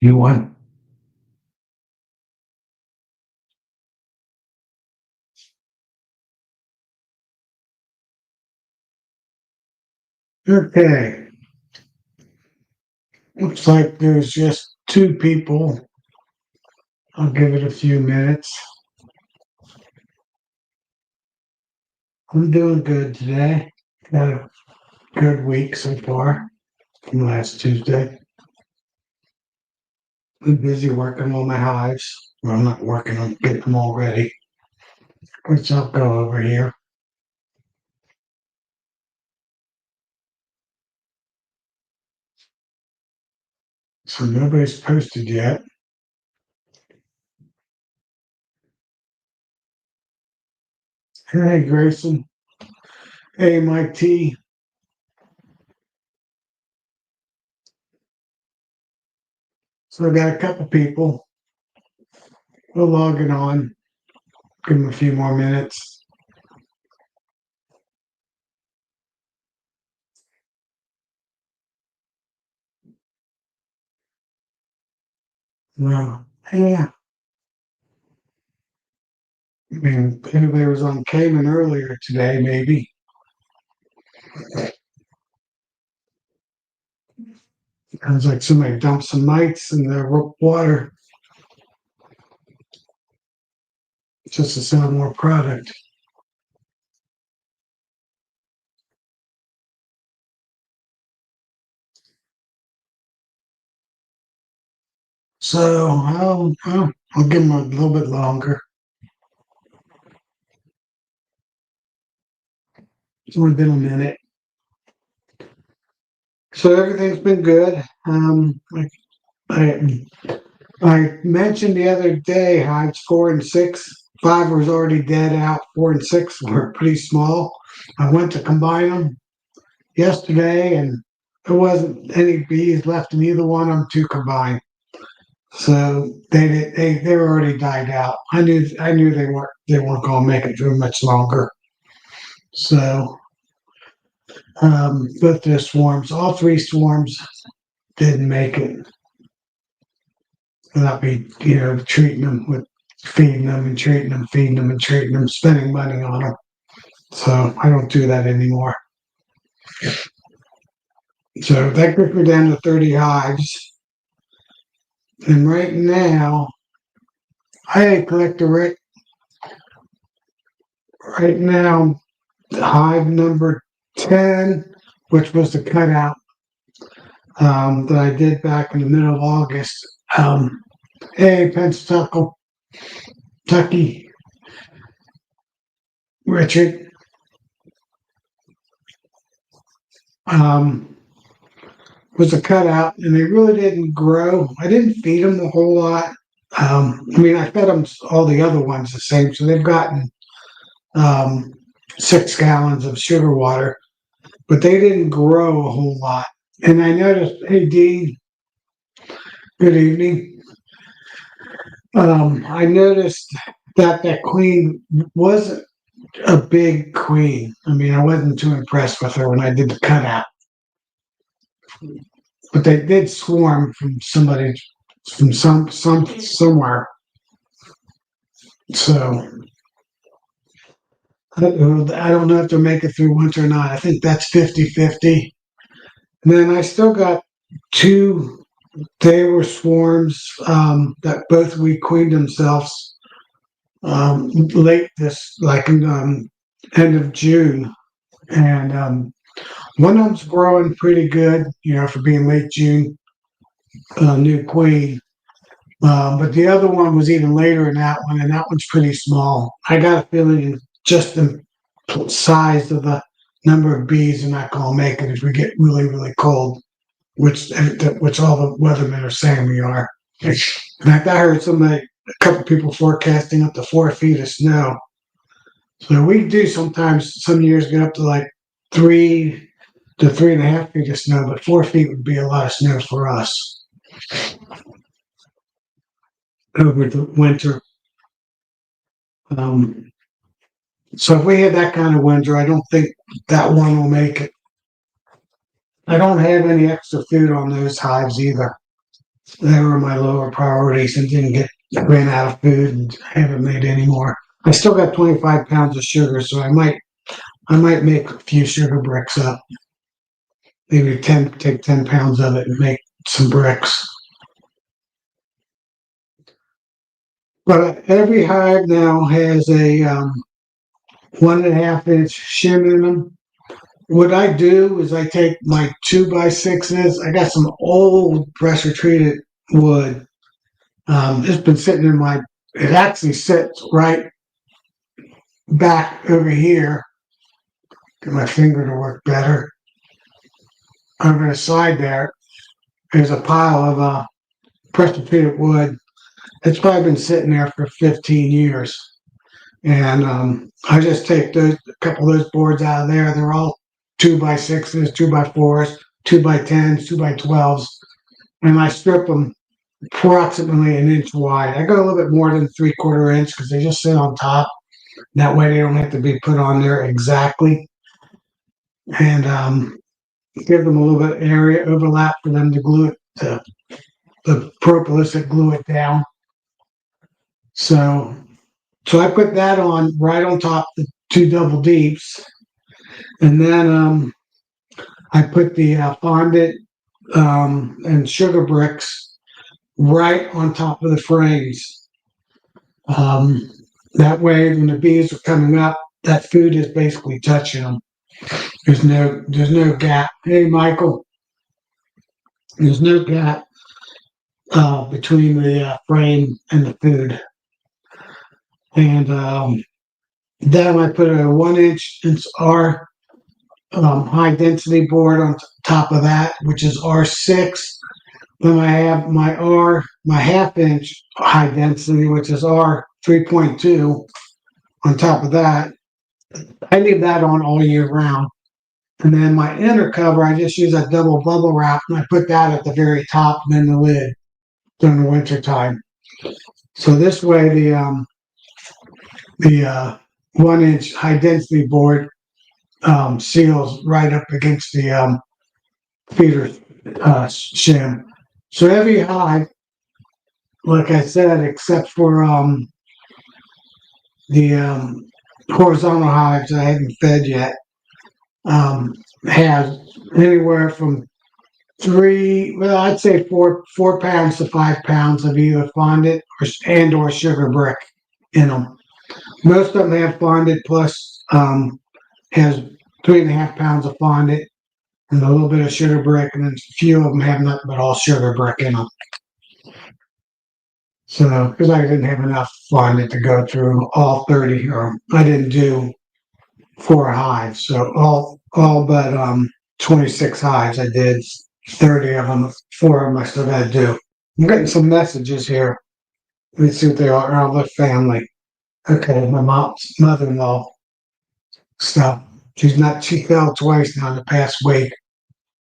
You want? Okay. Looks like there's just two people. I'll give it a few minutes. I'm doing good today. Had a good week so far from last Tuesday. I'm busy working on my hives. Well, I'm not working on getting them all ready, which I'll go over here. So nobody's posted yet. Hey, Grayson. Hey, Mike T. So I got a couple people. We'll log it on. Give them a few more minutes. Well, yeah. I mean, anybody was on Cayman earlier today, maybe. Sounds like somebody dumped some mites in the water just to sell more product. So I'll give them a little bit longer. It's only been a minute. So everything's been good. I I mentioned the other day hives 4 and 6. 5 was already dead out. 4 and 6 were pretty small. I went to combine them yesterday, and there wasn't any bees left in either one of them to combine. So they were already died out. I knew they weren't going to make it through much longer. So both their swarms, all 3 swarms, didn't make it. Without me, treating them with feeding them and treating them, feeding them and treating them, spending money on them. So I don't do that anymore. So that gets me down to 30 hives. And right now, hey, Collector Rick, right now, hive number 10, which was the cutout that I did back in the middle of August. Hey, Pensacola, Kentucky, Richard. Um, was a cutout, and they really didn't grow. I didn't feed them a whole lot. I mean, I fed them all the other ones the same, so they've gotten um, 6 gallons of sugar water, but they didn't grow a whole lot. And I noticed, hey, Dean, good evening. I noticed that queen wasn't a big queen. I mean, I wasn't too impressed with her when I did the cutout, but they did swarm from somebody from somewhere. So I don't know if they'll make it through winter or not. I think that's 50-50. And then I still got 2. They were swarms that both requeened themselves late this, like in end of June, and one of them's growing pretty good, for being late June, new queen. But the other one was even later in that one, and that one's pretty small. I got a feeling just the size of the number of bees are not going to make it if we get really, really cold, which all the weathermen are saying we are. In fact, I heard a couple people forecasting up to 4 feet of snow. So we do sometimes, some years get up to like 3 to 3.5 feet of snow, but 4 feet would be a lot of snow for us over the winter. Um, so if we had that kind of winter, I don't think that one will make it. I don't have any extra food on those hives either. They were my lower priorities and ran out of food and haven't made any more. I still got 25 pounds of sugar, so I might make a few sugar bricks up. Maybe take 10 pounds of it and make some bricks. But every hive now has a 1.5 inch shim in them. What I do is I take my 2x6s. I got some old pressure treated wood. It's been sitting in my. It actually sits right back over here. Get my finger to work better. Over the side there's a pile of pressure treated wood. It's probably been sitting there for 15 years. And I just take a couple of those boards out of there. They're all 2x6s, 2x4s, 2x10s, 2x12s, and I strip them approximately an inch wide. I go a little bit more than 3/4 inch because they just sit on top. That way they don't have to be put on there exactly. And give them a little bit of area overlap for them to glue it to the propolis that glue it down. So I put that on right on top of the two double deeps, and then I put the fondant and sugar bricks right on top of the frames. Um, that way, when the bees are coming up, that food is basically touching them. There's no gap. Hey, Michael, there's no gap between the frame and the food. And then I put a 1 inch R high density board on top of that, which is R6. Then I have my 1/2 inch high density, which is R3.2 on top of that. I leave that on all year round. And then my inner cover, I just use a double bubble wrap and I put that at the very top and then the lid during the winter time. So this way the 1 inch high density board seals right up against the feeder shim. So every hive, like I said, except for the horizontal hives I haven't fed yet, has anywhere from I'd say 4 pounds to 5 pounds of either fondant or sugar brick in them. Most of them have fondant plus has 3.5 pounds of fondant and a little bit of sugar brick, and then a few of them have nothing but all sugar brick in them. So, because I didn't have enough fondant to go through all 30, or I didn't do 4 hives, so all but 26 hives I did. 30 of them, 4 of them I still got to do. I'm getting some messages here. Let's see what they are. Oh, the family. Okay, my mother-in-law stuff. She fell twice now in the past week,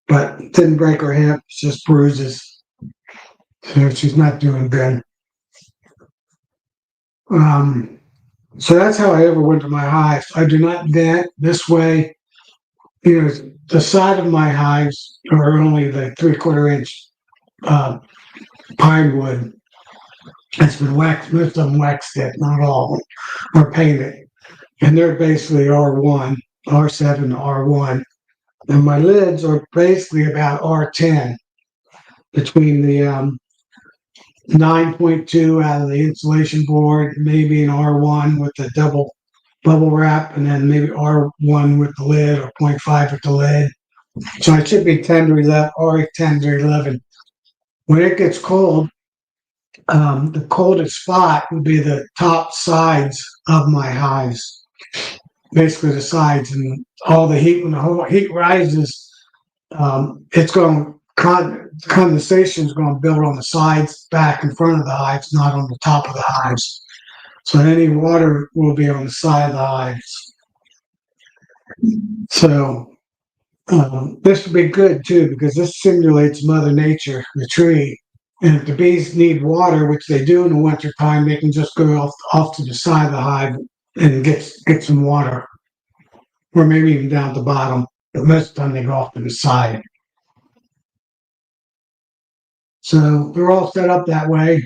but didn't break her hip, it's just bruises. So she's not doing good. So that's how I overwinter my hives. I do not vent this way. The side of my hives are only the 3/4 inch pine wood. It's been waxed, most of them waxed it, not all of them, or painted. And they're basically R1, R7 to R1. And my lids are basically about R10 between the 9.2 out of the insulation board, maybe an R1 with the double bubble wrap, and then maybe R1 with the lid or 0.5 with the lid. So I should be 10 to 11, or 10 to 11. When it gets cold, the coldest spot would be the top sides of my hives, basically the sides, and all the heat. When the whole heat rises, it's going condensation is going to build on the sides, back, in front of the hives, not on the top of the hives. So any water will be on the side of the hives. So this would be good too, because this simulates Mother Nature, the tree. And if the bees need water, which they do in the wintertime, they can just go off to the side of the hive and get some water, or maybe even down at the bottom. But most of the time they go off to the side. So they're all set up that way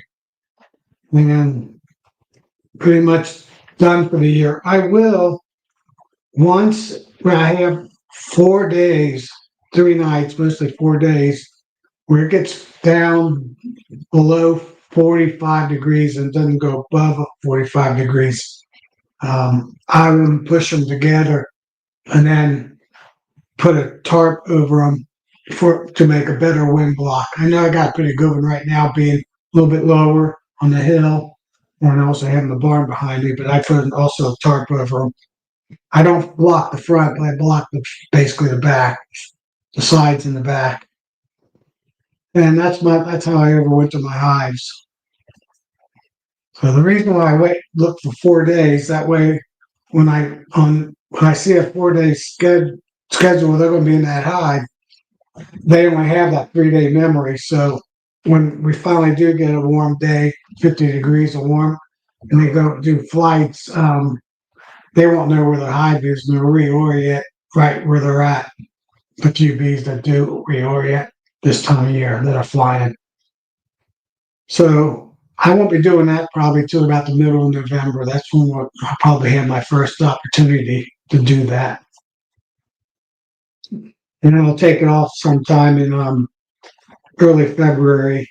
and pretty much done for the year. I will, once when I have 4 days, 3 nights, mostly 4 days, where it gets down below 45 degrees and doesn't go above 45 degrees. I will push them together and then put a tarp over them to make a better wind block. I know I got a pretty good one right now, being a little bit lower on the hill, and also having the barn behind me. But I put also a tarp over them. I don't block the front, but I block basically the back, the sides and the back, and that's how I overwinter my hives. So the reason why I look for 4 days, that way when I see a 4 day schedule, they're going to be in that hive. They only have that 3 day memory. So when we finally do get a warm day, 50 degrees or warm, and they go do flights, they won't know where their hive is, and they'll reorient right where they're at. The few bees that do reorient this time of year that are flying. So I won't be doing that probably till about the middle of November. That's when I'll probably have my first opportunity to do that. And then I'll take it off sometime in early February,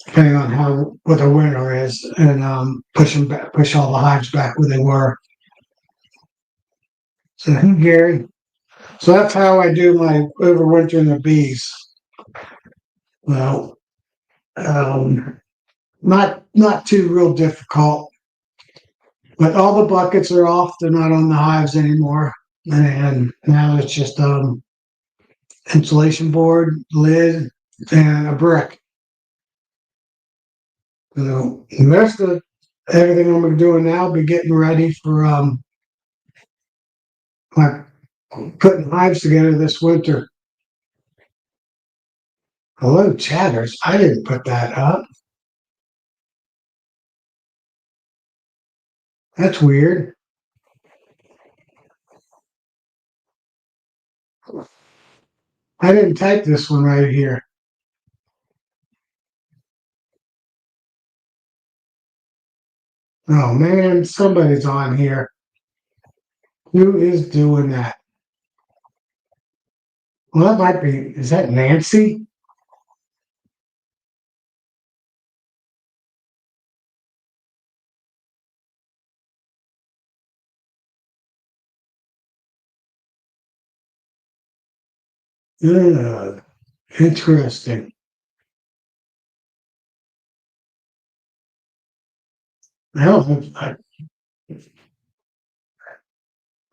depending on what the winter is, and push all the hives back where they were. So Gary, so that's how I do my overwintering the bees. Well, not too real difficult, but all the buckets are off. They're not on the hives anymore, and now it's just insulation board, lid, and a brick. The rest of everything I'm going to do now, be getting ready for my putting hives together this winter. Hello, chatters. I didn't put that up. That's weird. I didn't type this one right here. Oh man, somebody's on here. Who is doing that? Well, that might be. Is that Nancy? Yeah, interesting. I don't.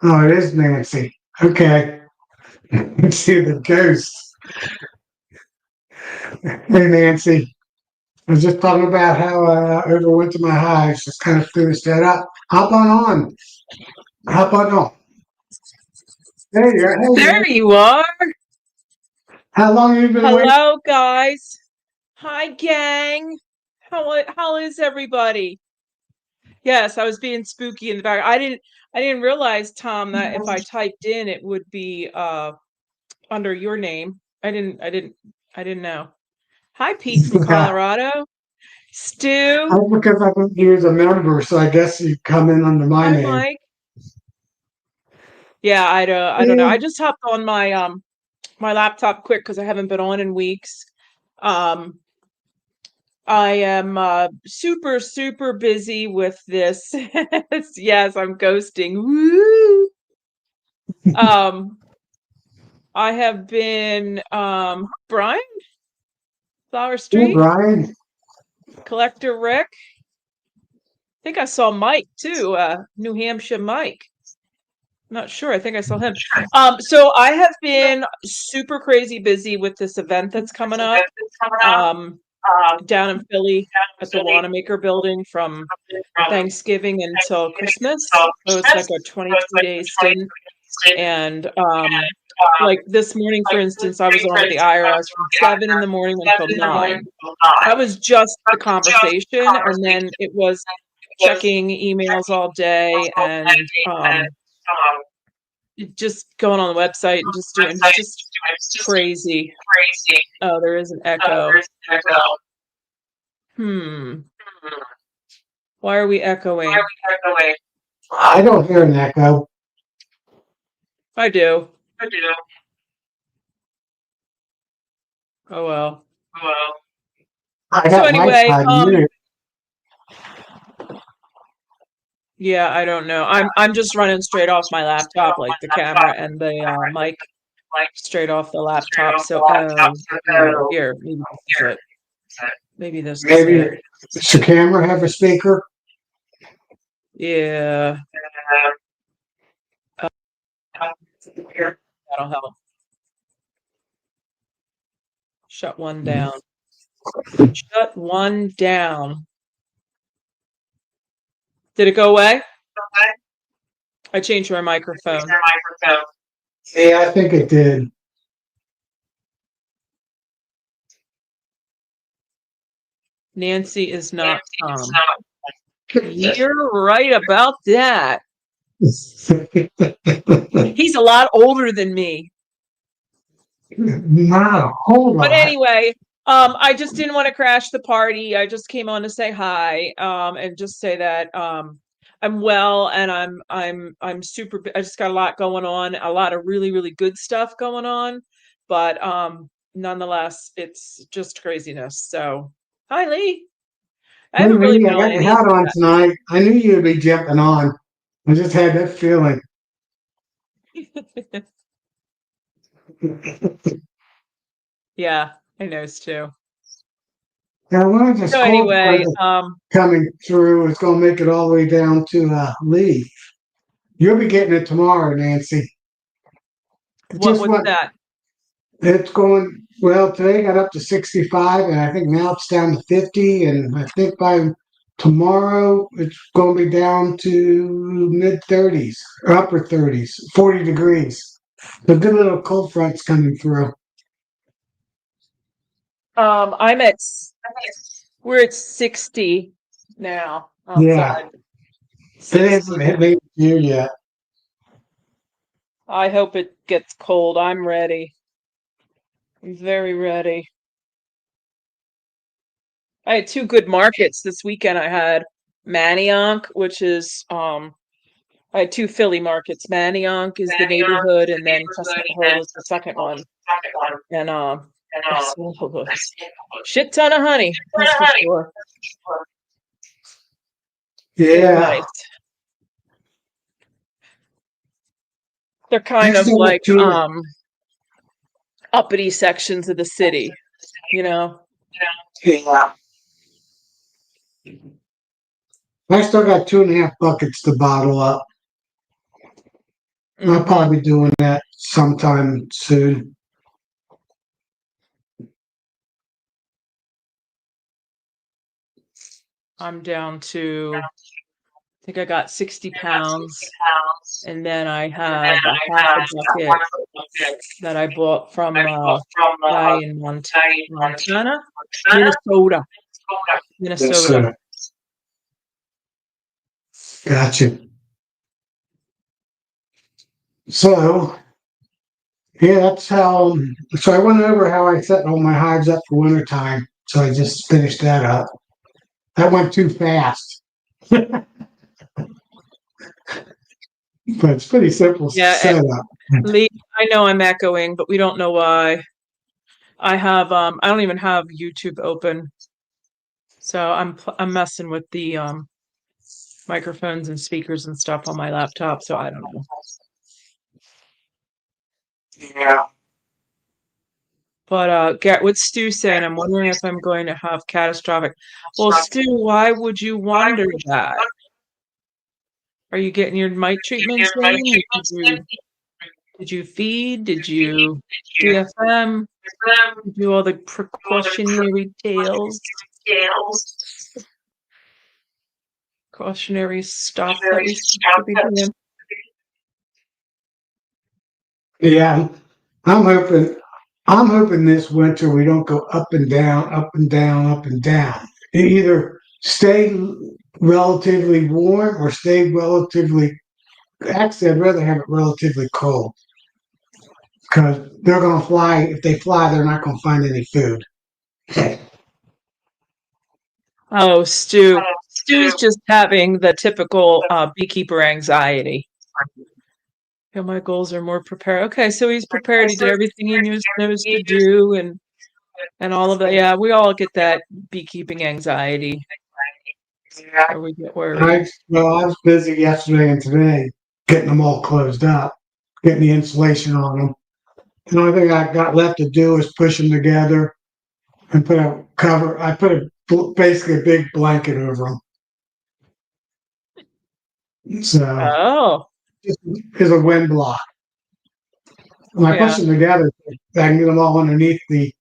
Oh, it is Nancy. Okay. Let's see the ghost. Hey, Nancy. I was just talking about how I overwinter my hives. Just kind of finished that up. Hop on. Hop on. There you are. Hey, There Nancy. you are. How long have you been waiting? Hello, guys. Hi, gang. How is everybody? Yes, I was being spooky in the back. I didn't realize, Tom, that if I typed in, it would be under your name. I didn't know. Hi, Pete from Colorado. Stu. That's because I think you was a member, so I guess you come in under my Hi, name. Mike. Yeah, I don't know. I just hopped on my laptop quick because I haven't been on in weeks. Um, I am super, super busy with this. Yes, I'm ghosting. Woo! Um, I have been Brian, Flower Hey, Street, Brian. Collector Rick. I think I saw Mike too, New Hampshire Mike. Not sure. I think I saw him. So I have been super crazy busy with this event that's coming up. Down in Philly at the Wanamaker building from Thanksgiving until Christmas. So it's like a 22-day stint. And like this morning, for instance, I was on with the IRS from 7 in the morning until 9. That was just the conversation. And then it was checking emails all day and just going on the website and just doing just crazy. Oh, there is an echo. Why are we echoing? I don't hear an echo. I do. Oh well. I So got my anyway, side muted. yeah, I don't know. I'm just running straight off my laptop, like the camera and the mic straight off the laptop. So here, maybe this is it. Maybe this is Maybe it. does your camera have a speaker? Yeah, that'll help. Shut one down. Shut one down. Did it go away? I changed my microphone. Yeah, I think it did. Nancy is not Tom. You're right about that. He's a lot older than me. Not a whole lot. But anyway, I just didn't want to crash the party. I just came on to say hi, and just say that I'm well and I'm super. I just got a lot going on, a lot of really, really good stuff going on, but nonetheless, it's just craziness. So, hi, Lee. I haven't really Maybe I been on got your any. hat on tonight. I knew you'd be jumping on. I just had that feeling. Yeah, I knows too. Now, one of this So cold anyway, front coming through is going to make it all the way down to Lee. You'll be getting it tomorrow, Nancy. what's that? It's going, well, today got up to 65, and I think now it's down to 50, and I think by tomorrow it's going to be down to mid 30s, or upper 30s, 40 degrees. The good little cold front's coming through. I'm at we're at 60 now outside. Yeah, it hasn't hit me here yet. I hope it gets cold. I'm ready. I'm very ready. I had two good markets this weekend. I had Manayunk, which is I had two Philly markets. Manayunk is the neighborhood, and then Chestnut Hill was the second one. And I sold a shit ton of honey, that's for sure. Yeah. Nice. They're kind of like uppity sections of the city, you know. Yeah. I still got 2.5 buckets to bottle up. I'll probably be doing that sometime soon. I'm down to, I think I got 60 pounds, and then I have a half a bucket that I bought from a guy in Montana, Minnesota. Gotcha. So, yeah, that's how. So I went over how I set all my hives up for wintertime. So I just finished that up. That went too fast. But it's pretty simple setup. Lee, I know I'm echoing, but we don't know why. I don't even have YouTube open. So I'm messing with the microphones and speakers and stuff on my laptop, so I don't know. Yeah. But what's Stu saying? I'm wondering if I'm going to have catastrophic. Well, Stu, why would you wonder that? Are you getting your mite treatments in? Did you feed? Did you DFM? Did you do all the precautionary tales? Precautionary stuff that we should be doing. Yeah, I'm hoping this winter we don't go up and down, up and down, up and down. You either stay relatively warm or stay relatively Actually, I'd rather have it relatively cold because they're going to fly. If they fly, they're not going to find any food. Oh, Stu. Stu's just having the typical beekeeper anxiety. Yeah, my goals are more prepared. Okay, so he's prepared. He did everything he knows to do, and all of that. Yeah, we all get that beekeeping anxiety, or we get worried. I was busy yesterday and today getting them all closed up, getting the insulation on them. The only thing I got left to do is push them together and put a cover. I put basically a big blanket over them. So Oh, just is a wind block. When I yeah. push them together, I can get them all underneath the.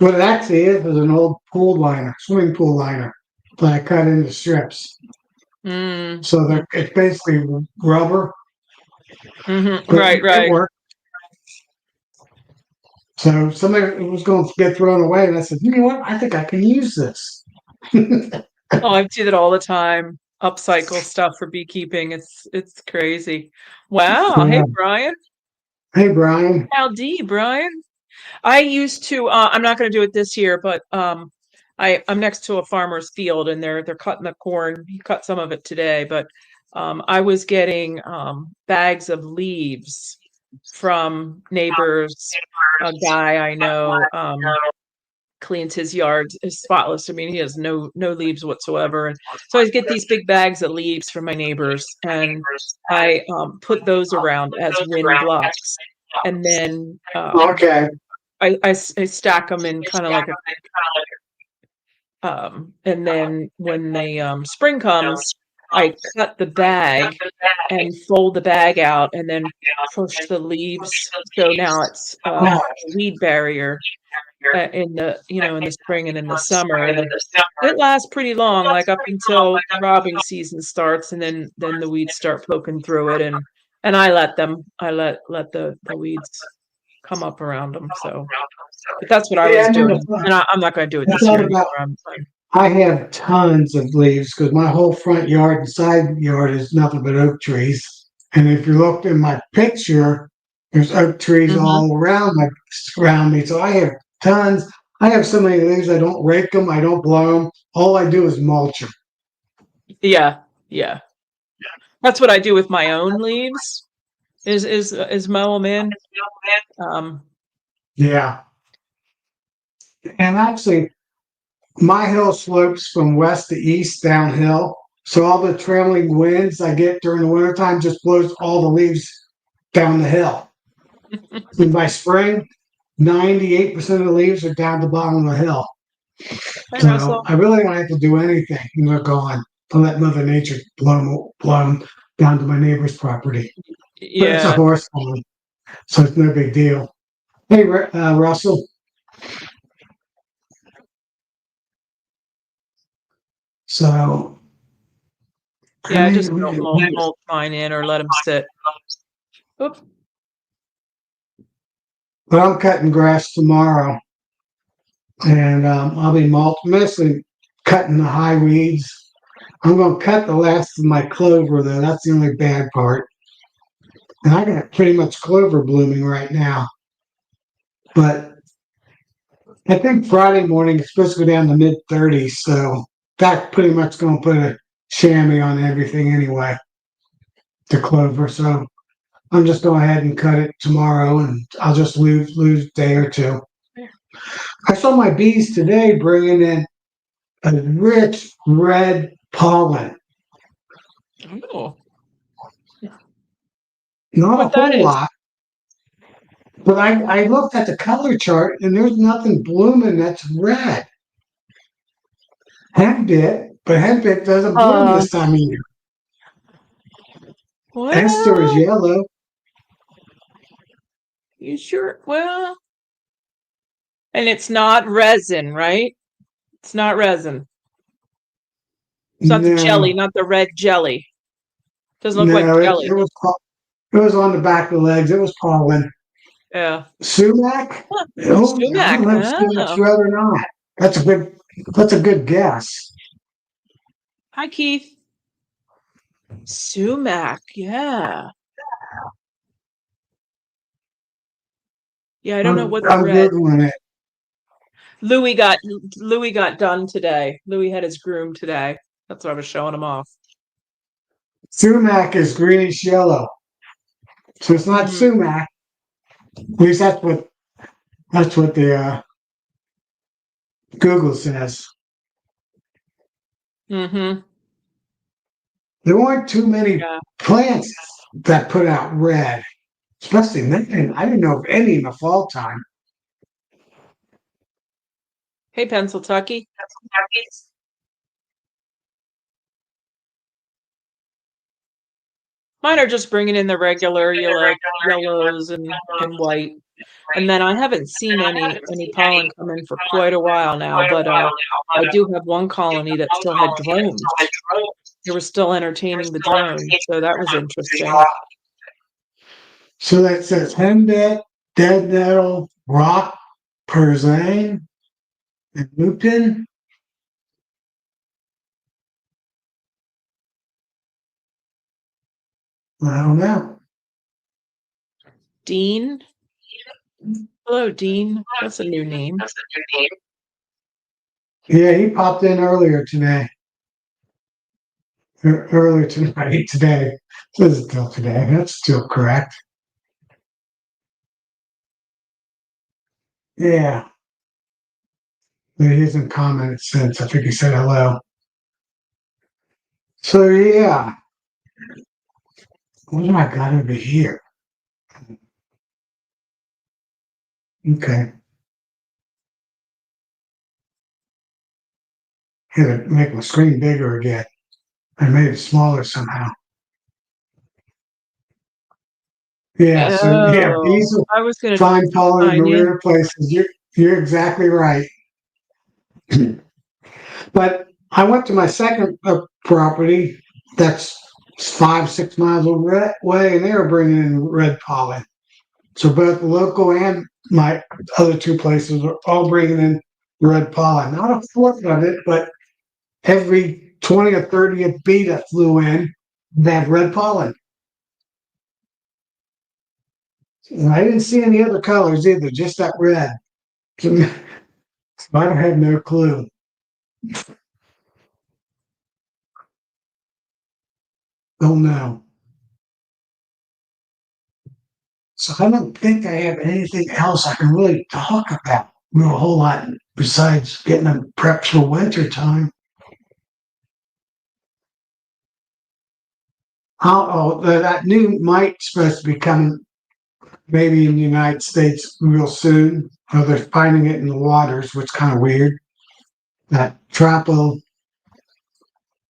What it actually is an old pool liner, swimming pool liner, that I cut into strips. Mm. So it's basically rubber, but Right, it right. worked. So somebody was going to get thrown away, and I said, "You know what? I think I can use this." Oh, I do that all the time. Upcycle stuff for beekeeping. It's crazy. Wow. Hey, Yeah. Brian. Hey, Brian. Howdy, Brian. I used to. I'm not going to do it this year, but I'm next to a farmer's field, and they're cutting the corn. He cut some of it today, but I was getting bags of leaves from neighbors. A guy I know cleans his yard is spotless. I mean, he has no leaves whatsoever, and so I get these big bags of leaves from my neighbors, and I put those around as wind blocks, and then Okay. I stack them in kind of like a and then when the spring comes, I cut the bag and fold the bag out and then push the leaves. So now it's Oh, a weed barrier in the in the spring and in the summer, and it lasts pretty long, like up until robbing season starts, and then the weeds start poking through it, and I let the weeds come up around them. So but that's what I yeah. was I never doing, and I'm not going to do it I this thought year about. anymore. I have tons of leaves because my whole front yard and side yard is nothing but oak trees. And if you look in my picture, there's oak trees Mhm. all around me. So I have tons. I have so many leaves. I don't rake them. I don't blow them. All I do is mulch them. Yeah, yeah. That's what I do with my own leaves. Is mow them in. Um, Yeah. And actually, my hill slopes from west to east downhill. So all the trailing winds I get during the wintertime just blows all the leaves down the hill. And by spring, 98% of the leaves are down the bottom of the hill. Hey, So Russell. I really don't have to do anything. And they're gone. I let Mother Nature blow 'em down to my neighbor's property. But it's a Yeah, horse farm, so it's no big deal. Hey, Russell. So yeah. I just don't mulch mine in or let them sit. Oop. but I'm cutting grass tomorrow, and I'll be mostly cutting the high weeds. I'm going to cut the last of my clover, though. That's the only bad part. And I got pretty much clover blooming right now. But I think Friday morning it's supposed to go down to mid 30s. So that's pretty much going to put a chamois on everything anyway, the clover. So I'm just going ahead and cut it tomorrow, and I'll just lose a day or two. I saw my bees today bringing in a rich red pollen. Oh, Not a what that whole is? lot, but I looked at the color chart and there's nothing blooming that's red. Hempbit, but hempbit doesn't bloom Uh, this time of year. Ester is well, yellow. you sure? Well, and it's not resin, right? It's not resin. It's not the jelly, No, not the red jelly. Doesn't look like no, jelly. it was on the back of the legs. It was pollen. Yeah. Sumac? Huh. Oh, I Sumac. don't know if sumac's Oh. red or not. That's a good guess. Hi, Keith. Sumac. Yeah. Yeah, I don't know I'm what's red. Googling it. Louis got Louis got done today. Louis had his groom today. That's why I was showing him off. Sumac is greenish yellow. So it's not Mm, sumac. At least that's what the Google says. mm-hmm. There weren't too many Yeah. plants that put out red, especially then. I didn't know of any in the fall time. Hey, Pennsyltucky. Mine are just bringing in the regular yellows and white. And then I haven't seen any pollen come in for quite a while now, but I do have one colony that still had drones. They were still entertaining the drones, so that was interesting. So that says henbit, dead nettle, rock, perzane, and lupin. I don't know. Dean. Hello, Dean. That's a new name. Yeah, he popped in earlier today. Earlier tonight, today. Says still today. That's still correct. Yeah. But he hasn't commented since. I think he said hello. So yeah. What do I got over here? Okay. Had to make my screen bigger again. I made it smaller somehow. Yeah, so yeah, Oh, these are I was gonna fine pollen in the sign in. rare places. You're exactly right. But I went to my second property that's 5, 6 miles away, and they were bringing in red pollen. So both local and my other two places are all bringing in red pollen. Not a fourth of it, but every 20 or 30th bee that flew in, they had red pollen. And I didn't see any other colors either, just that red. So I had no clue. Oh no. So I don't think I have anything else I can really talk about a whole lot besides getting them prepped for winter time. That new mite's supposed to be coming maybe in the United States real soon. Oh, they're finding it in the waters, which is kind of weird. That tropical,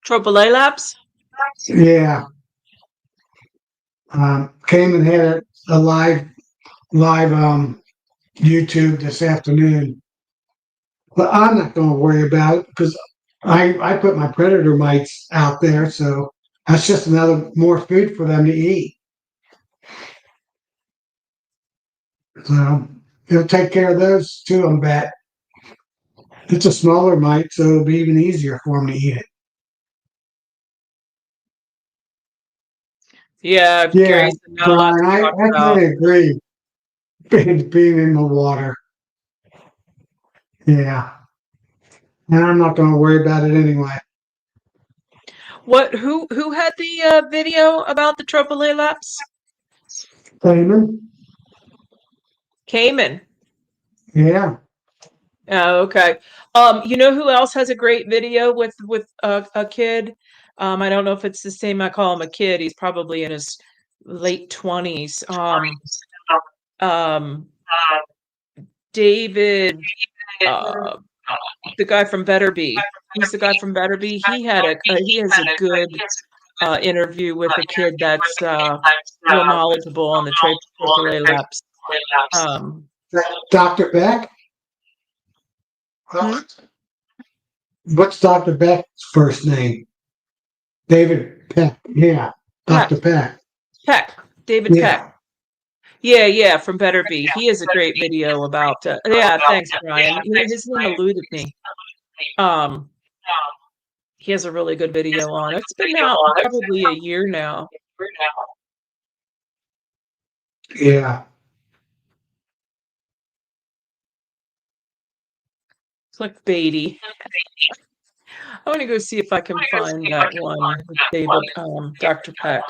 Tropolalaps? yeah, came and had a live YouTube this afternoon. But I'm not going to worry about it because I put my predator mites out there, so that's just another more food for them to eat. So it'll take care of those too, I bet. It's a smaller mite, so it'll be even easier for them to eat it. Yeah, Yeah, Gary said not a lot Brian, to I talk kind about. of agree. Being in the water, yeah, and I'm not going to worry about it anyway. What? Who had the video about the Tropolalaps? Payment, Cayman. yeah. Oh, okay. You know who else has a great video with a kid? I don't know if it's the same. I call him a kid. He's probably in his late 20s. Um, David, uh, the guy from Better Be. He's the guy from Better Be. He has a good interview with a kid that's real knowledgeable on the AAA labs. Um, Dr. Beck? hmm? What's Dr. Beck's first name? David Peck. Yeah, Peck, Dr. Peck. Peck, David Peck. Yeah. Yeah, yeah, from Better Be. He has a great video about. Yeah, thanks, Brian. His name eluded me. Um, he has a really good video on. It's been out probably a year now. Yeah. clickbaity. I want to go see if I can find that one with David, Dr. Peck.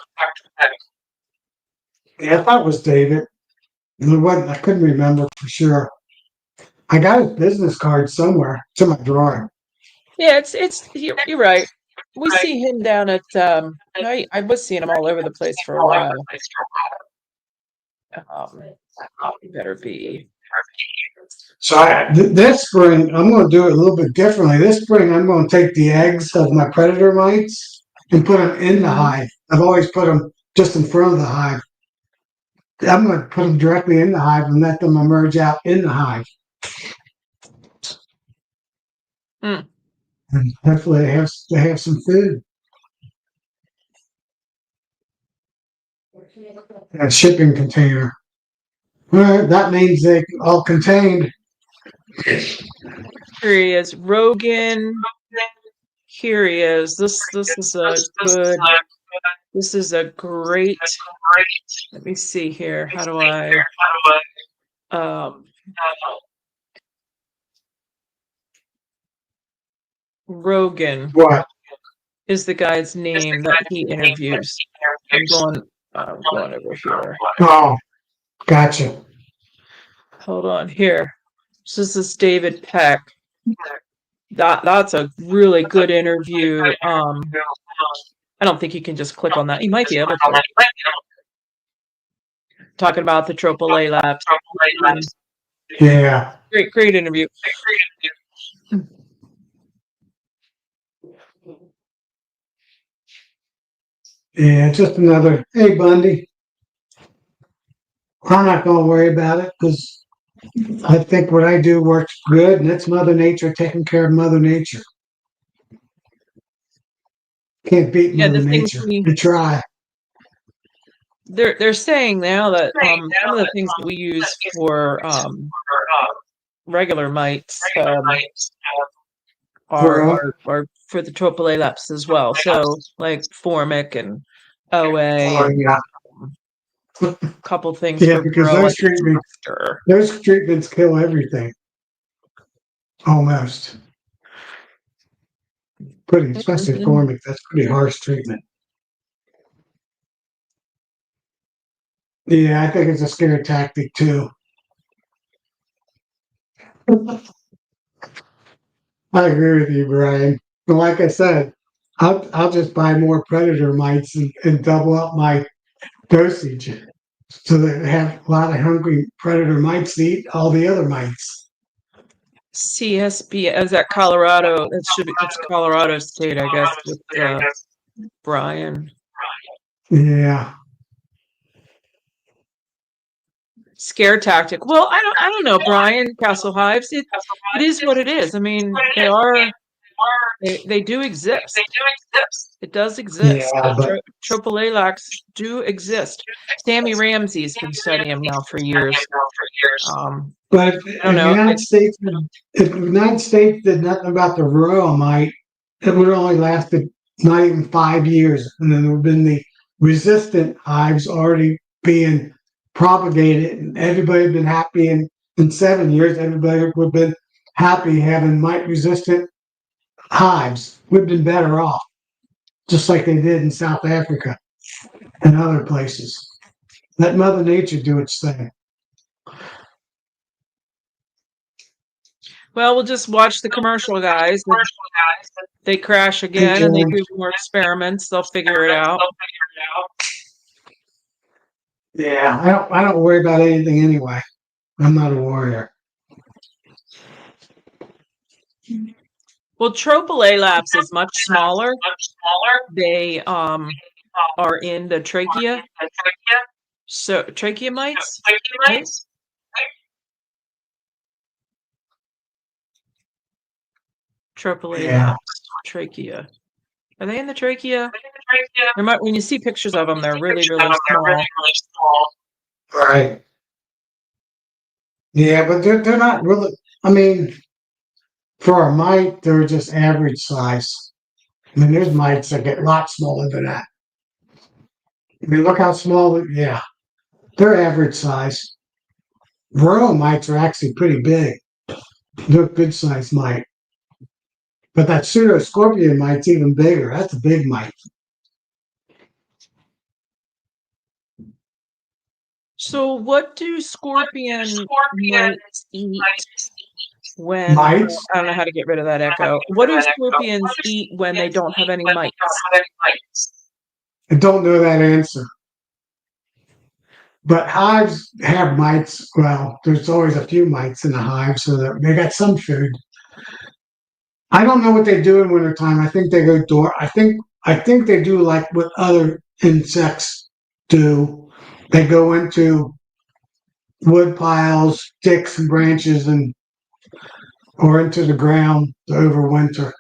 Yeah, I thought it was David. It wasn't, I couldn't remember for sure. I got his business card somewhere. It's in my drawer. Yeah, you're right. We see him down at I was seeing him all over the place for a while. He better be. So this spring, I'm going to do it a little bit differently. This spring, I'm going to take the eggs of my predator mites and put them in the hive. I've always put them just in front of the hive. I'm going to put them directly in the hive and let them emerge out in the hive. Mm. And hopefully they have some food. A shipping container. Well, that means they all contained. Here he is, Rogan. Here he is. This is a good. This is a great. Let me see here. How do I? Rogan. What is the guy's name that he interviews? I'm going over here. Oh, gotcha. Hold on here. This is David Peck. That's a really good interview. I don't think you can just click on that. You might be able to. Talking about the Tropole Labs. Yeah. Great interview. Yeah, just another, hey, Bundy. I'm not going to worry about it because I think what I do works good, and it's Mother Nature taking care of Mother Nature. Can't beat Mother Nature. You try. They're saying now that some of the things that we use for regular mites are for the Tropole Labs as well. So like Formic and OA. Oh, yeah. A couple things Yeah, for because those treatments kill everything. Almost. Pretty, especially Formic. That's pretty harsh treatment. Yeah, I think it's a scare tactic too. I agree with you, Brian. But like I said, I'll just buy more predator mites and double up my dosage so that I have a lot of hungry predator mites to eat all the other mites. CSB is that Colorado? It's Colorado State, I guess, with Brian. Yeah. Scare tactic. Well, I don't know, Brian. Castle hives. It is what it is. I mean, they do exist. It does exist. Yeah, but Tropolalax do exist. Sammy Ramsey's been studying them now for years. But if the United States did nothing about the royal mite, it would have only lasted not even 5 years, and then there would have been the resistant hives already being propagated, and everybody had been happy. In 7 years, everybody would have been happy having mite-resistant hives. We've been better off, just like they did in South Africa and other places. Let Mother Nature do its thing. Well, we'll just watch the commercial guys. They crash again and they do more experiments. They'll figure it out. Yeah, I don't worry about anything anyway. I'm not a warrior. Well, Tropole Labs is much smaller. They are in the trachea. So trachea mites, right? Tropole Labs, trachea. Are they in the trachea? When you see pictures of them, they're really, really small. Right. Yeah, but they're not really. I mean, for a mite, they're just average size. I mean, there's mites that get a lot smaller than that. I mean, look how small. Yeah, they're average size. Royal mites are actually pretty big. They're a good sized mite. But that pseudo scorpion mite's even bigger. That's a big mite. So what do scorpion mites eat when Mites? I don't know how to get rid of that echo. What do scorpions eat when they don't have any mites? I don't know that answer. But hives have mites. Well, there's always a few mites in a hive, so that they got some food. I don't know what they do in wintertime. I think they go door. I think they do like what other insects do. They go into wood piles, sticks and branches, and or into the ground to overwinter.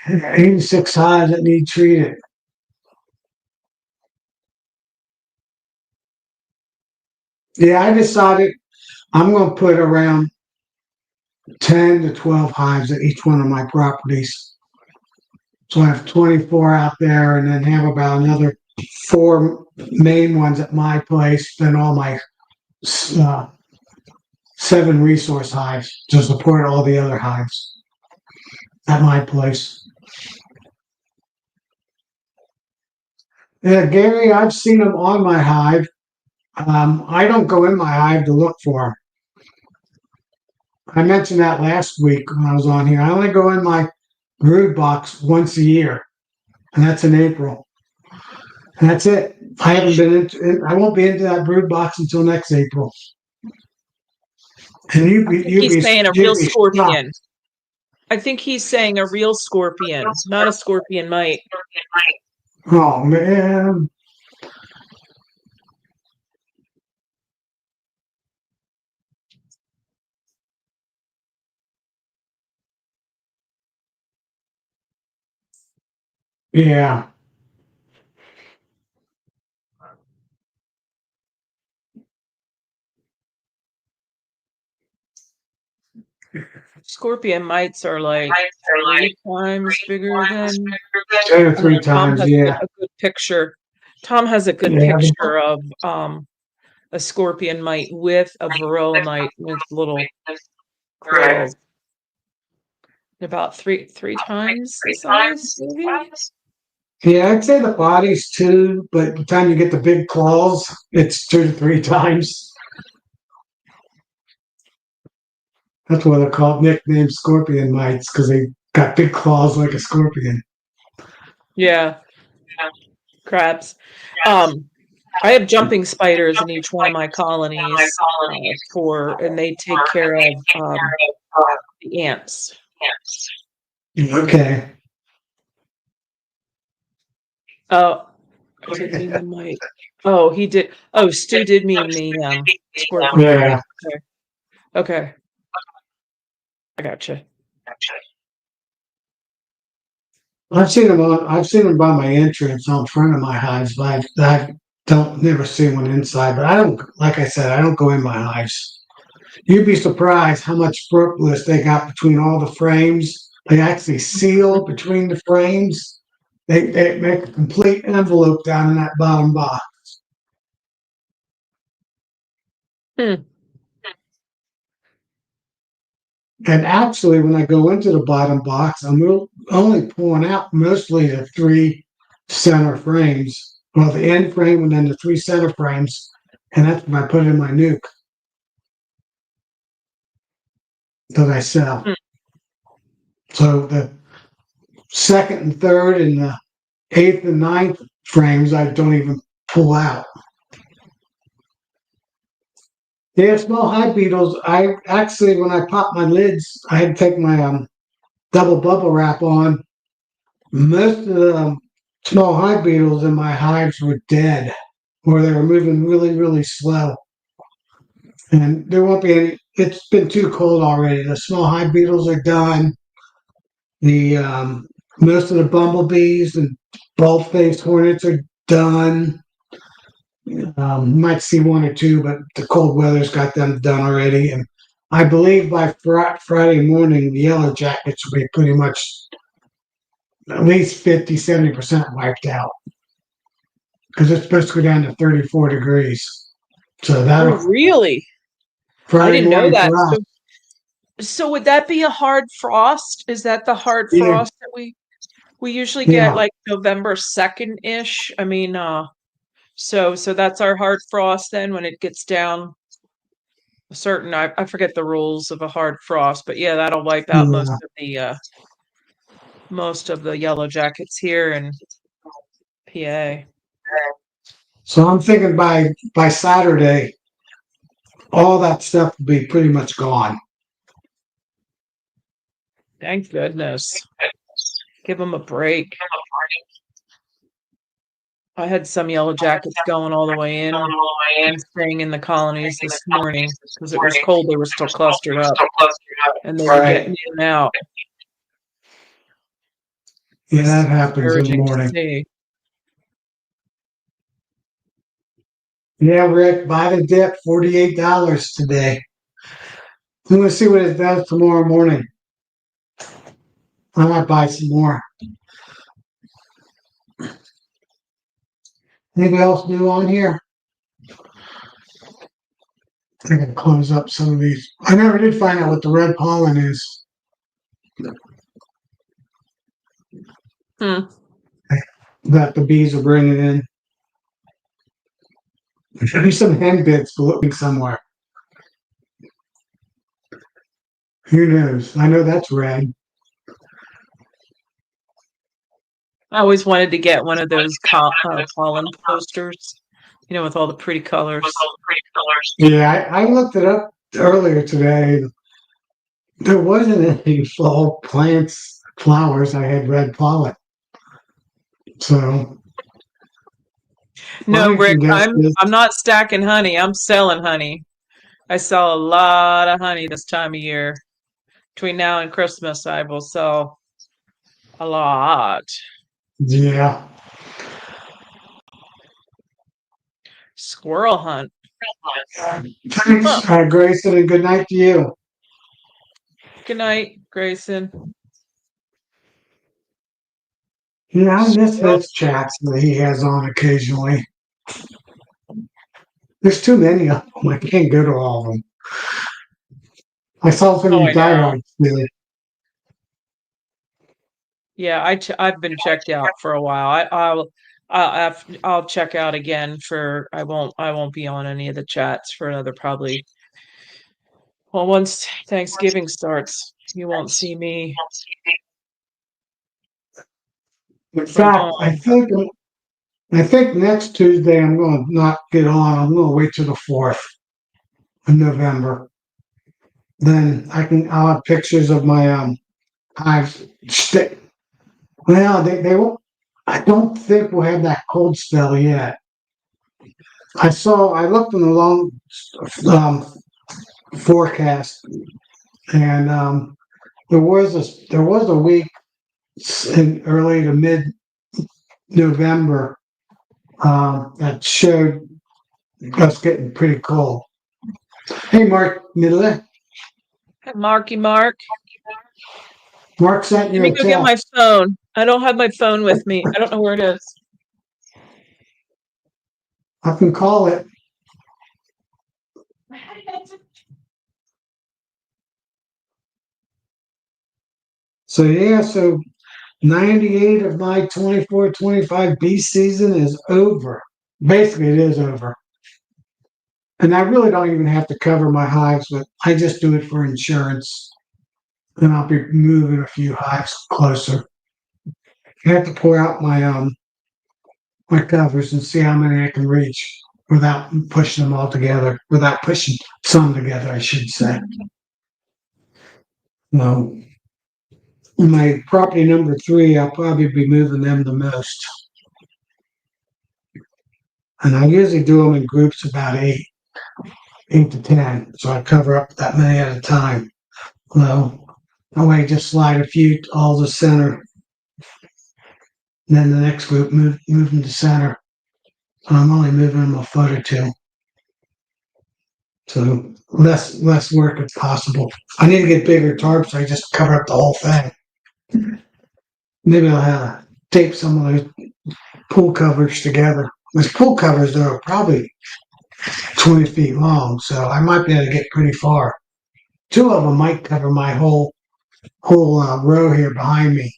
86 hives that need treated. Yeah, I decided I'm going to put around 10 to 12 hives at each one of my properties. So I have 24 out there and then have about another four main ones at my place, then all my uh, seven resource hives to support all the other hives at my place. Yeah, Gary, I've seen them on my hive. I don't go in my hive to look for them. I mentioned that last week when I was on here. I only go in my brood box once a year, and that's in April. And that's it. I haven't been into. I won't be into that brood box until next April. And I think he's saying a you'd real be shocked. scorpion. I think he's saying a real scorpion, not a scorpion mite. Oh man. Yeah. Scorpion mites are like 3 times bigger than. Two or three Tom times. has Yeah. a good picture. Tom has a good Yeah. picture of a scorpion mite with a varroa mite with little claws. About three times the size, maybe. Yeah, I'd say the body's two, but by the time you get the big claws, it's two to three times. That's why they're called nicknamed scorpion mites because they got big claws like a scorpion. Yeah, crabs. I have jumping spiders in each one of my colonies and they take care of the ants. Okay. Oh, I didn't mean the mite. Oh, he did. Oh, Stu did mean the scorpion Yeah. mite. Okay, I gotcha. I've seen them by my entrance on front of my hives, but I don't never see one inside. But I don't, like I said, I don't go in my hives. You'd be surprised how much propolis they got between all the frames. They actually seal between the frames. They make a complete envelope down in that bottom box. Hmm. And actually, when I go into the bottom box, I'm only pulling out mostly the three center frames. Well, the end frame and then the three center frames. And that's when I put in my nuke that I sell. Hmm. So the second and third and the eighth and ninth frames, I don't even pull out. Yeah, small hive beetles. I actually, when I pop my lids, I had to take my double bubble wrap on. Most of the small hive beetles in my hives were dead, or they were moving really, really slow. And there won't be any. It's been too cold already. The small hive beetles are done. The most of the bumblebees and bald-faced hornets are done. You might see one or two, but the cold weather's got them done already. And I believe by Friday morning, the yellow jackets will be pretty much at least 50, 70% wiped out. because it's supposed to go down to 34 degrees. So Oh, that'll really? I Friday didn't know morning that. for us. So would that be a hard frost? Is that the hard Yeah, frost that we usually get yeah, like November 2nd-ish? I mean, so that's our hard frost then when it gets down a certain I forget the rules of a hard frost, but yeah, that'll wipe out yeah. most of the yellow jackets here in PA. So I'm thinking by Saturday, all that stuff will be pretty much gone. Thank goodness. Give them a break. I had some yellow jackets going all the way in and staying in the colonies this morning because it was cold. They were still clustered up and they were Right. getting in and out. It Yeah, was that happens in the discouraging to morning. see. Yeah, Rick, buy the dip, $48 today. I'm gonna see what it does tomorrow morning. I might buy some more. Anything else new on here? I can close up some of these. I never did find out what the red pollen is Hmm. that the bees are bringing in. There should be some hen bits floating somewhere. Who knows? I know that's red. I always wanted to get one of those pollen posters, with all the pretty colors. Yeah, I looked it up earlier today. There wasn't any fall plants, flowers. I had red pollen. So No, I can Rick, guess this. I'm not stacking honey. I'm selling honey. I sell a lot of honey this time of year. Between now and Christmas, I will sell a lot. Yeah. Squirrel hunt. Huh. Thanks, Grayson, and good night to you. Good night, Grayson. Yeah, I miss Squirrel. his chats that he has on occasionally. There's too many of them. I can't go to all of them. I saw some of Oh, you I know. diehards today. Yeah, I've been checked out for a while. I'll check out again for I won't be on any of the chats for another probably. Well, once Thanksgiving starts, you won't see me In from fact, home. I think next Tuesday I'm going to not get on. I'm going to wait till the 4th of November. Then I'll have pictures of my hives. Well, they won't. I don't think we'll have that cold spell yet. I looked in the long um, forecast, and there was a week in early to mid November that showed us getting pretty cold. Hey, Mark Midler. Marky Mark, Mark sent let you me a go get my text. phone. I don't have my phone with me. I don't know where it is. I can call it. So 98 of my 24-25 bee season is over. Basically, it is over. And I really don't even have to cover my hives, but I just do it for insurance. And I'll be moving a few hives closer. I have to pour out my covers and see how many I can reach without pushing them all together, without pushing some together, I should say. No. My property number 3, I'll probably be moving them the most. And I usually do them in groups about 8 to 10. So I cover up that many at a time. Well, that way just slide a few all to center. And then the next group move them to center. And I'm only moving them a foot or two. So less work if possible. I need to get bigger tarps, so I just cover up the whole thing. Maybe I'll tape some of those pool covers together. Those pool covers though are probably 20 feet long, so I might be able to get pretty far. Two of them might cover my whole row here behind me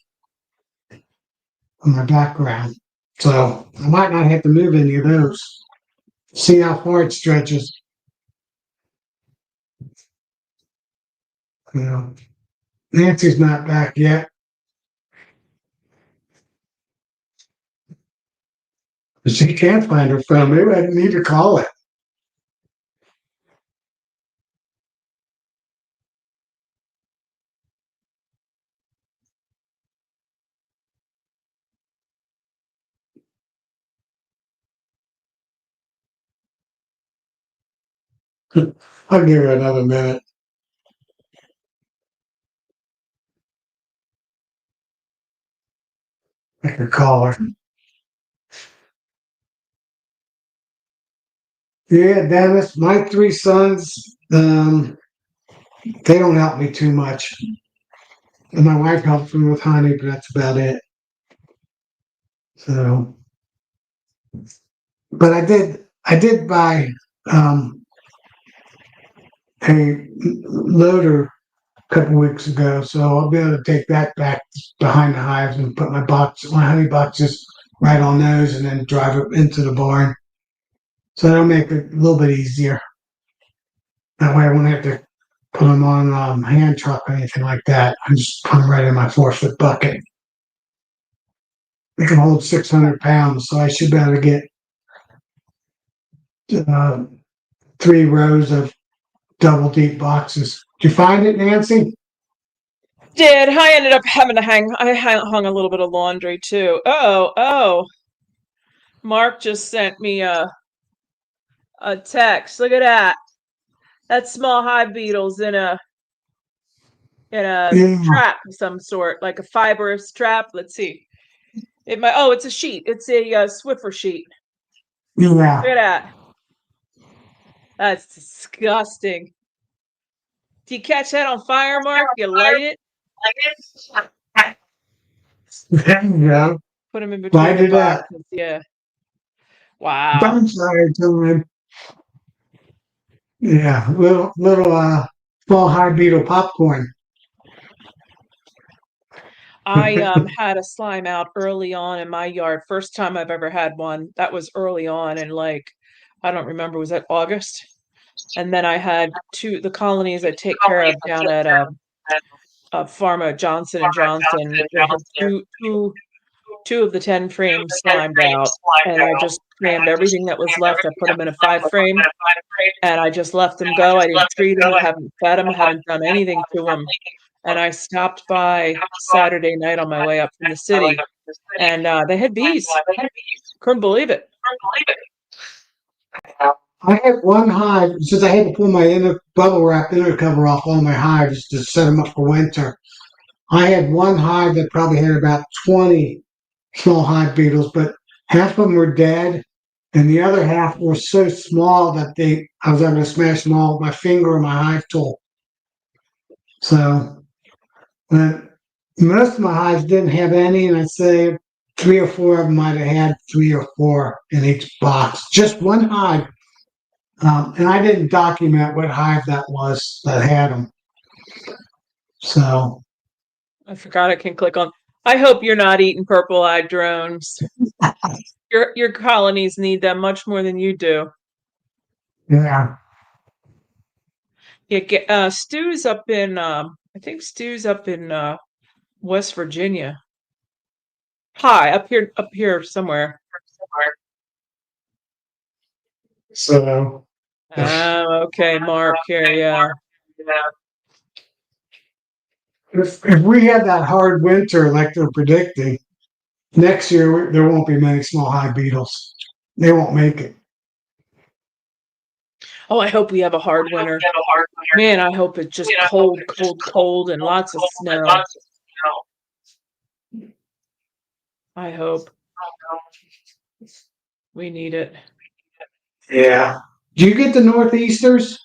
on my background. So I might not have to move any of those. See how far it stretches. You know, Nancy's not back yet. She can't find her phone. Maybe I need to call it. I'll give her another minute. I could call her. Yeah, Dennis, my three sons, they don't help me too much. And my wife helps me with honey, but that's about it. So, but I did buy um, a loader a couple weeks ago, so I'll be able to take that back behind the hives and put my honey boxes right on those, and then drive it into the barn. So that'll make it a little bit easier. That way I won't have to put them on hand truck or anything like that. I just put them right in my 4-foot bucket. It can hold 600 pounds, so I should be able to get uh, 3 rows of double deep boxes. Did you find it, Nancy? Did I ended up having to hung a little bit of laundry too. Oh, Mark just sent me a text. Look at that. That's small hive beetles in a Yeah, trap of some sort, like a fibrous trap. Let's see. It's a sheet. It's a Swiffer sheet. Look yeah. at that. That's disgusting. Do you catch that on fire, Mark? You light it? There you go. Put them in between Light the it up. boxes. Yeah. Wow. Bonfire time. Yeah, little small high beetle popcorn. I had a slime out early on in my yard. First time I've ever had one. That was early on, and like I don't remember, was that August? And then I had the colonies I take care of down at Pharma Johnson and Johnson. They had two of the 10 frames slimed out, and I just crammed everything that was left. I put them in a 5 frame, and I just left them go. I didn't treat them, haven't fed them, haven't done anything to them. And I stopped by Saturday night on my way up from the city, and they had bees. Couldn't believe it. I had one hive, since I had to pull my inner bubble wrap inner cover off all my hives to set them up for winter. I had one hive that probably had about 20 small hive beetles, but half of them were dead, and the other half were so small that I was able to smash them all with my finger or my hive tool. So, but most of my hives didn't have any, and I'd say 3 or 4 of them might have had 3 or 4 in each box. Just one hive. And I didn't document what hive that was that had them. So I forgot I can click on. I hope you're not eating purple-eyed drones. Your colonies need them much more than you do. yeah. Yeah, Stu's up in I think Stu's up in West Virginia. Hi, up here somewhere. So Oh, okay, Mark here, yeah. if we had that hard winter like they're predicting, next year there won't be many small hive beetles. They won't make it. Oh, I hope we have a hard winter. Man, I hope it's just cold, cold, cold, and lots of snow. I hope. We need it. Yeah. Do you get the northeasters?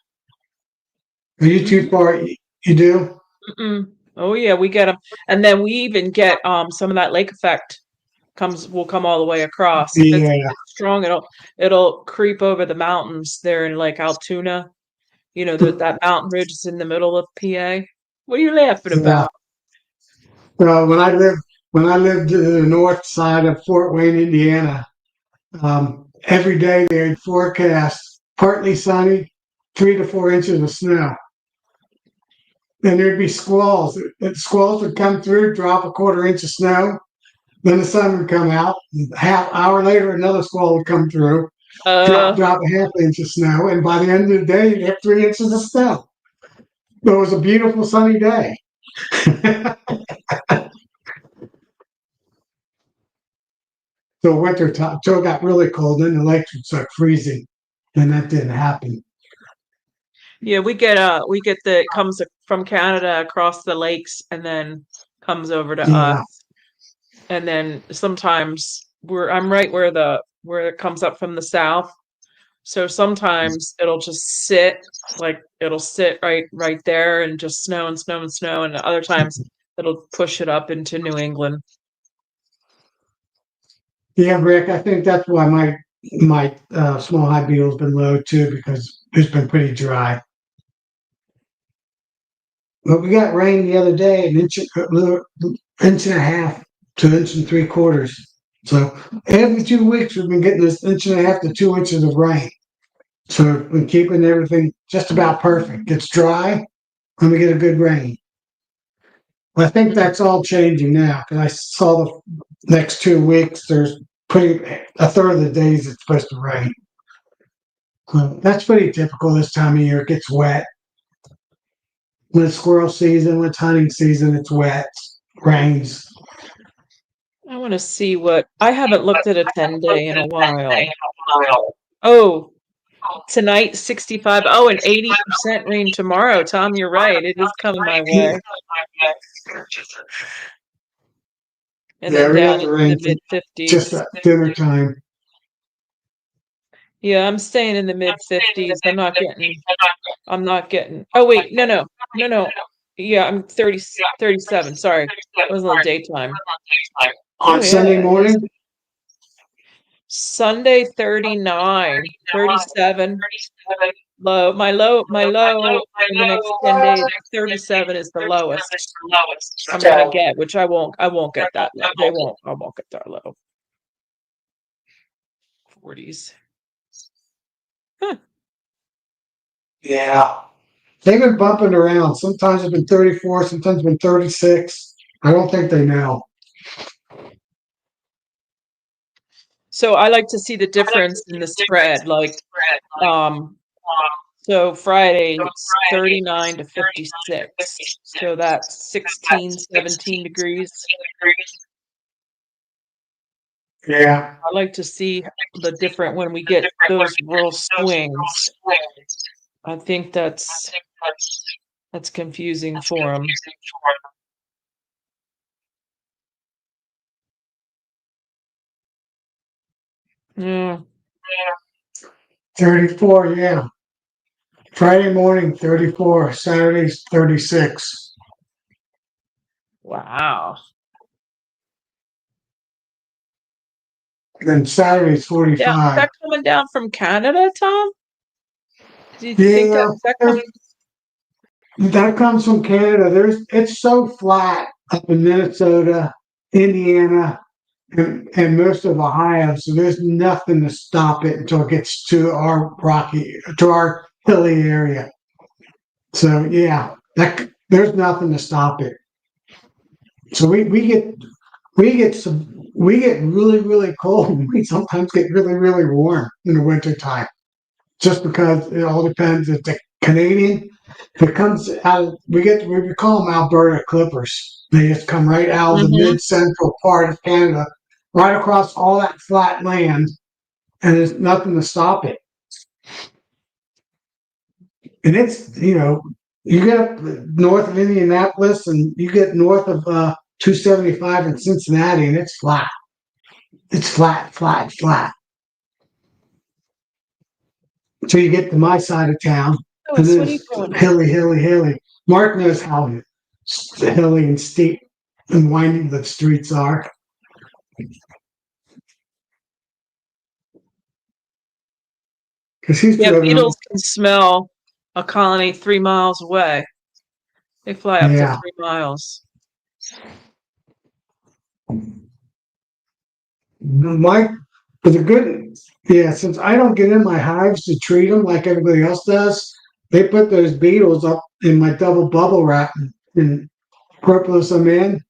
Are you too far? You do? Mm-mm. Oh yeah, we get them, and then we even get some of that lake effect will come all the way across. It's Yeah. strong, it'll creep over the mountains there in Lake Altoona. You know, that mountain ridge is in the middle of PA. What are you laughing Yeah. about? Well, when I lived to the north side of Fort Wayne, Indiana, every day they'd forecast partly sunny, 3 to 4 inches of snow. Then there'd be squalls. The squalls would come through, drop a 1/4 inch of snow. Then the sun would come out. Half hour later, another squall would come through, Uh, drop a half inch of snow, and by the end of the day, you'd have 3 inches of snow. It was a beautiful sunny day. So winter time, so it got really cold. Then the lakes would start freezing, and that didn't happen. yeah, we get it comes from Canada across the lakes and then comes over to us. Yeah, And then sometimes I'm right where it comes up from the south. So sometimes it'll just sit like it'll sit right there and just snow and snow and snow, and other times it'll push it up into New England. yeah, Rick. I think that's why my small high beetle's been low too, because it's been pretty dry. But we got rain the other day, inch and a half to inch and 3/4. So every 2 weeks we've been getting this inch and a half to 2 inches of rain. So we've been keeping everything just about perfect. It's dry, and we get a good rain. Well, I think that's all changing now because I saw the next 2 weeks. There's pretty a third of the days it's supposed to rain. That's pretty typical this time of year. It gets wet. When it's squirrel season, when it's hunting season, it's wet, rains. I want to see what I haven't looked at a 10-day in a while. Oh, tonight 65. Oh, and 80% rain tomorrow. Tom, you're right. It is coming my way. And Yeah, then we got down the into rain the mid just 50s. at dinner time. Yeah, I'm staying in the mid 50s. I'm not getting. Oh wait, no. Yeah, I'm 37. Sorry. It was a little daytime. Oh On yeah, Sunday it is. morning, Sunday 39, 37. My low in the next 10 days, 37 is the lowest I'm gonna get, which I won't get that low. I won't get that low. 40s. Huh. yeah, they've been bumping around. Sometimes it's been 34, sometimes it's been 36. I don't think they know. So I like to see the difference in the spread. Like, um, so Friday it's 39 to 56. So that's 16, 17 degrees. Yeah, I like to see the different when we get those real swings. I think that's confusing for them. Yeah. 34. Yeah, Friday morning 34, Saturday's 36. Wow. Then Saturday's Yeah, is 45. that coming down from Canada, Tom? Do you think Yeah, that comes? that comes from Canada. It's so flat up in Minnesota, Indiana, and most of Ohio, so there's nothing to stop it until it gets to our hilly area. So yeah, there's nothing to stop it. So we get really really cold, and we sometimes get really really warm in the winter time. Just because it all depends. It's a Canadian. If it comes out, we call them Alberta Clippers. They just come right out of the Mm-hmm. mid central part of Canada, right across all that flat land, and there's nothing to stop it. And it's you get up north of Indianapolis, and you get north of 275 in Cincinnati, and it's flat. It's flat, flat, flat. So you get to my side of town, and Louis, then what are you it's doing? hilly, hilly, hilly. Mark knows how hilly and steep and winding the streets are. because he's Yeah, driven them. beetles can smell a colony 3 miles away. They fly up to Yeah. 3 miles. My, but the good, yeah, since I don't get in my hives to treat them like everybody else does, they put those beetles up in my double bubble wrap and propolis them in.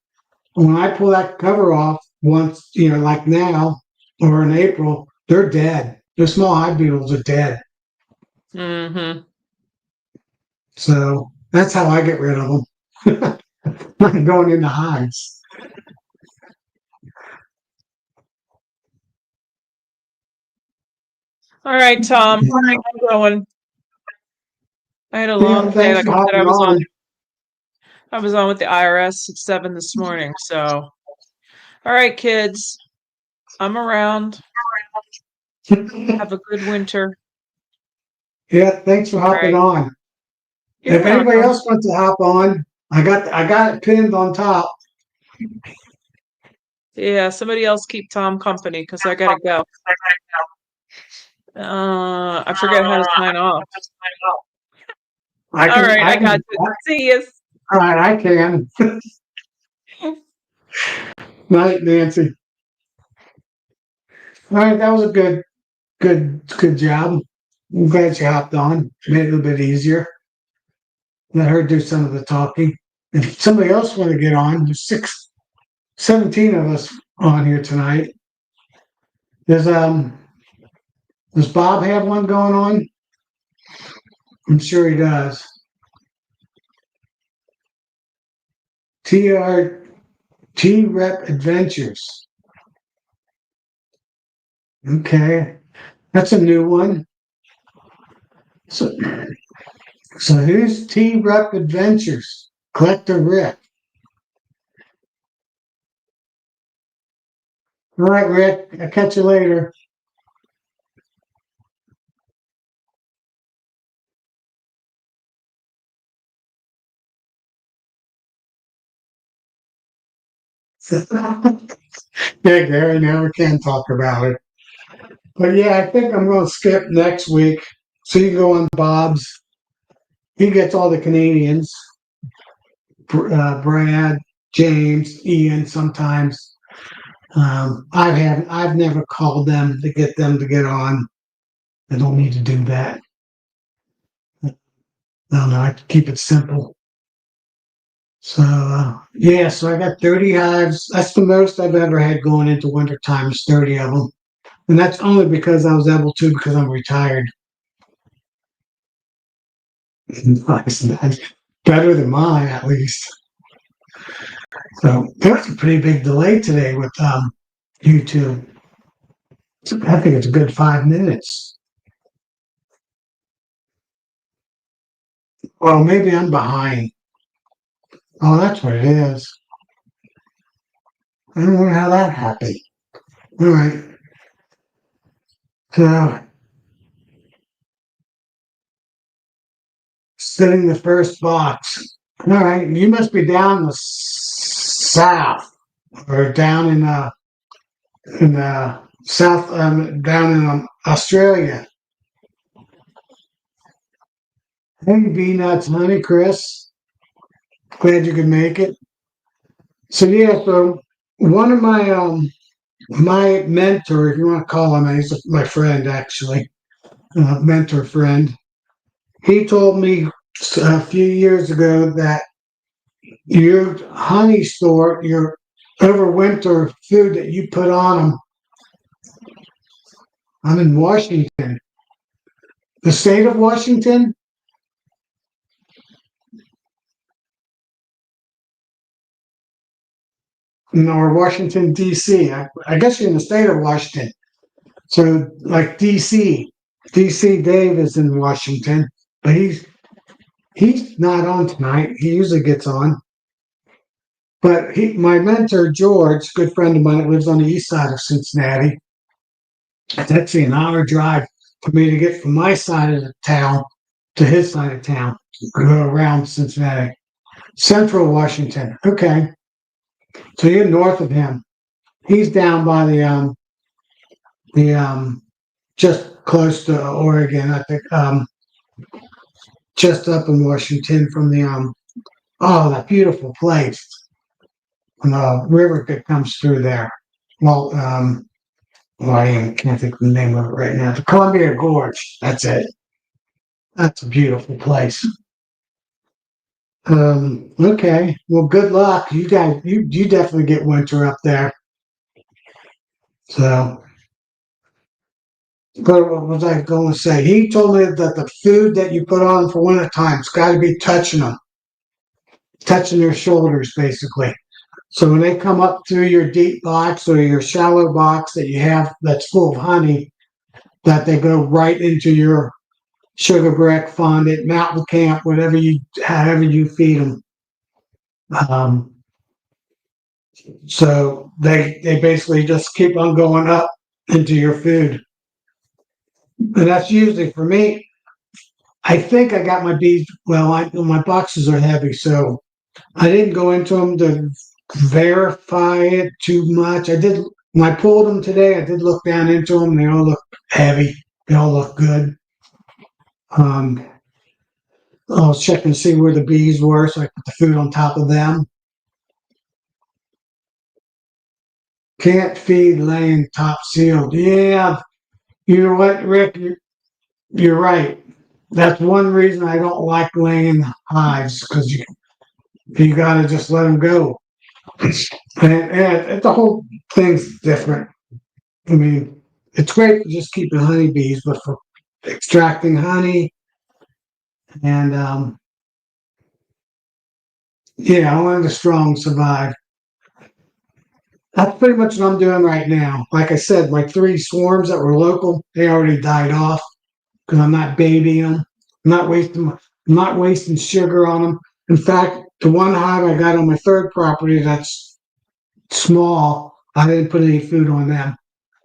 When I pull that cover off once, like now or in April, they're dead. The small hive beetles are dead. Mm-hmm. So that's how I get rid of them. Not going into hives. All right, Tom. I'm going. I had a Yeah, long day. thanks Like for I said, hopping on. I was on with the IRS at 7 this morning. So, all right, kids. I'm around. Have a good winter. Yeah, thanks for All hopping right. on. You're If anybody welcome. else wants to hop on, I got it pinned on top. Yeah, somebody else keep Tom company because I gotta go. I forget how to sign off. I All can right, I I got can you. See you. all right, I can. Night, Nancy. All right, that was a good job. I'm glad you hopped on. Made it a little bit easier. Let her do some of the talking. If somebody else want to get on, there's 17 of us on here tonight. Does does Bob have one going on? I'm sure he does. TRT Rep Adventures. Okay, that's a new one. So, so who's T Rep Adventures? Collector Rick. All right, Rick. I'll catch you later. Yeah, Gary, now we can talk about it. But yeah, I think I'm going to skip next week. So you can go on Bob's. He gets all the Canadians. Brad, James, Ian. Sometimes I've never called them to get them to get on. I don't need to do that. No, no, I keep it simple. So yeah, so I got 30 hives. That's the most I've ever had going into winter time is 30 of them, and that's only because I was able to because I'm retired. Nice, that's better than mine at least. So there was a pretty big delay today with YouTube. I think it's a good 5 minutes. Well, maybe I'm behind. Oh, that's what it is. I don't know how that happened. All right. So setting the first box. All right, you must be down the south or down in south down in Australia. Hey, B nuts, honey, Chris. Glad you could make it. So yeah, so one of my mentor, if you want to call him, he's my friend actually, mentor friend. He told me a few years ago that your honey store, your overwinter food that you put on them. I'm in Washington, the state of Washington, or Washington D.C. I guess you're in the state of Washington. So like D.C. Dave is in Washington, but he's not on tonight. He usually gets on. But my mentor George, good friend of mine, that lives on the east side of Cincinnati. It's actually an hour drive for me to get from my side of the town to his side of town, go around Cincinnati. Central Washington. Okay. So you're north of him. He's down by the just close to Oregon. I think just up in Washington from the oh, that beautiful place. The river that comes through there. Well, well, can't think of the name of it right now. The Columbia Gorge. That's it. That's a beautiful place. Okay. Well, good luck. You guys, you definitely get winter up there. So, but what was I going to say? He told me that the food that you put on for winter time's got to be touching them, touching their shoulders, basically. So when they come up through your deep box or your shallow box that you have that's full of honey, that they go right into your sugar brick, fondant, mountain camp, however you feed them. Um, so they basically just keep on going up into your food, and that's usually for me. I think I got my bees. Well, my boxes are heavy, so I didn't go into them to verify it too much. I did when I pulled them today. I did look down into them. They all look heavy. They all look good. Um, I'll check and see where the bees were, so I put the food on top of them. Can't feed laying top sealed. Yeah, you know what, Rick? You're right. That's one reason I don't like laying hives because you got to just let them go. And the whole thing's different. I mean, it's great for just keeping honeybees, but for extracting honey and yeah, only the strong survive. That's pretty much what I'm doing right now. Like I said, my 3 swarms that were local, they already died off because I'm not babying them. I'm not wasting sugar on them. In fact, the one hive I got on my third property that's small, I didn't put any food on them.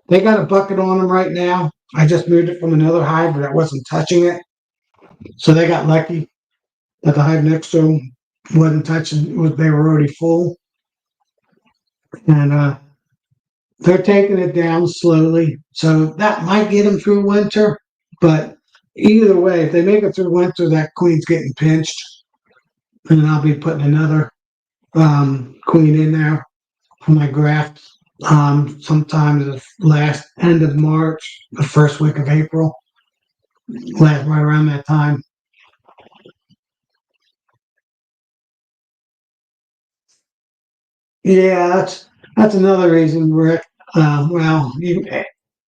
They got a bucket on them right now. I just moved it from another hive, but I wasn't touching it. So they got lucky that the hive next to them wasn't touching. They were already full, and they're taking it down slowly. So that might get them through winter. But either way, if they make it through winter, that queen's getting pinched, and I'll be putting another queen in there for my graft. Sometime the last end of March, the first week of April, right around that time. Yeah, that's another reason, Rick. Well,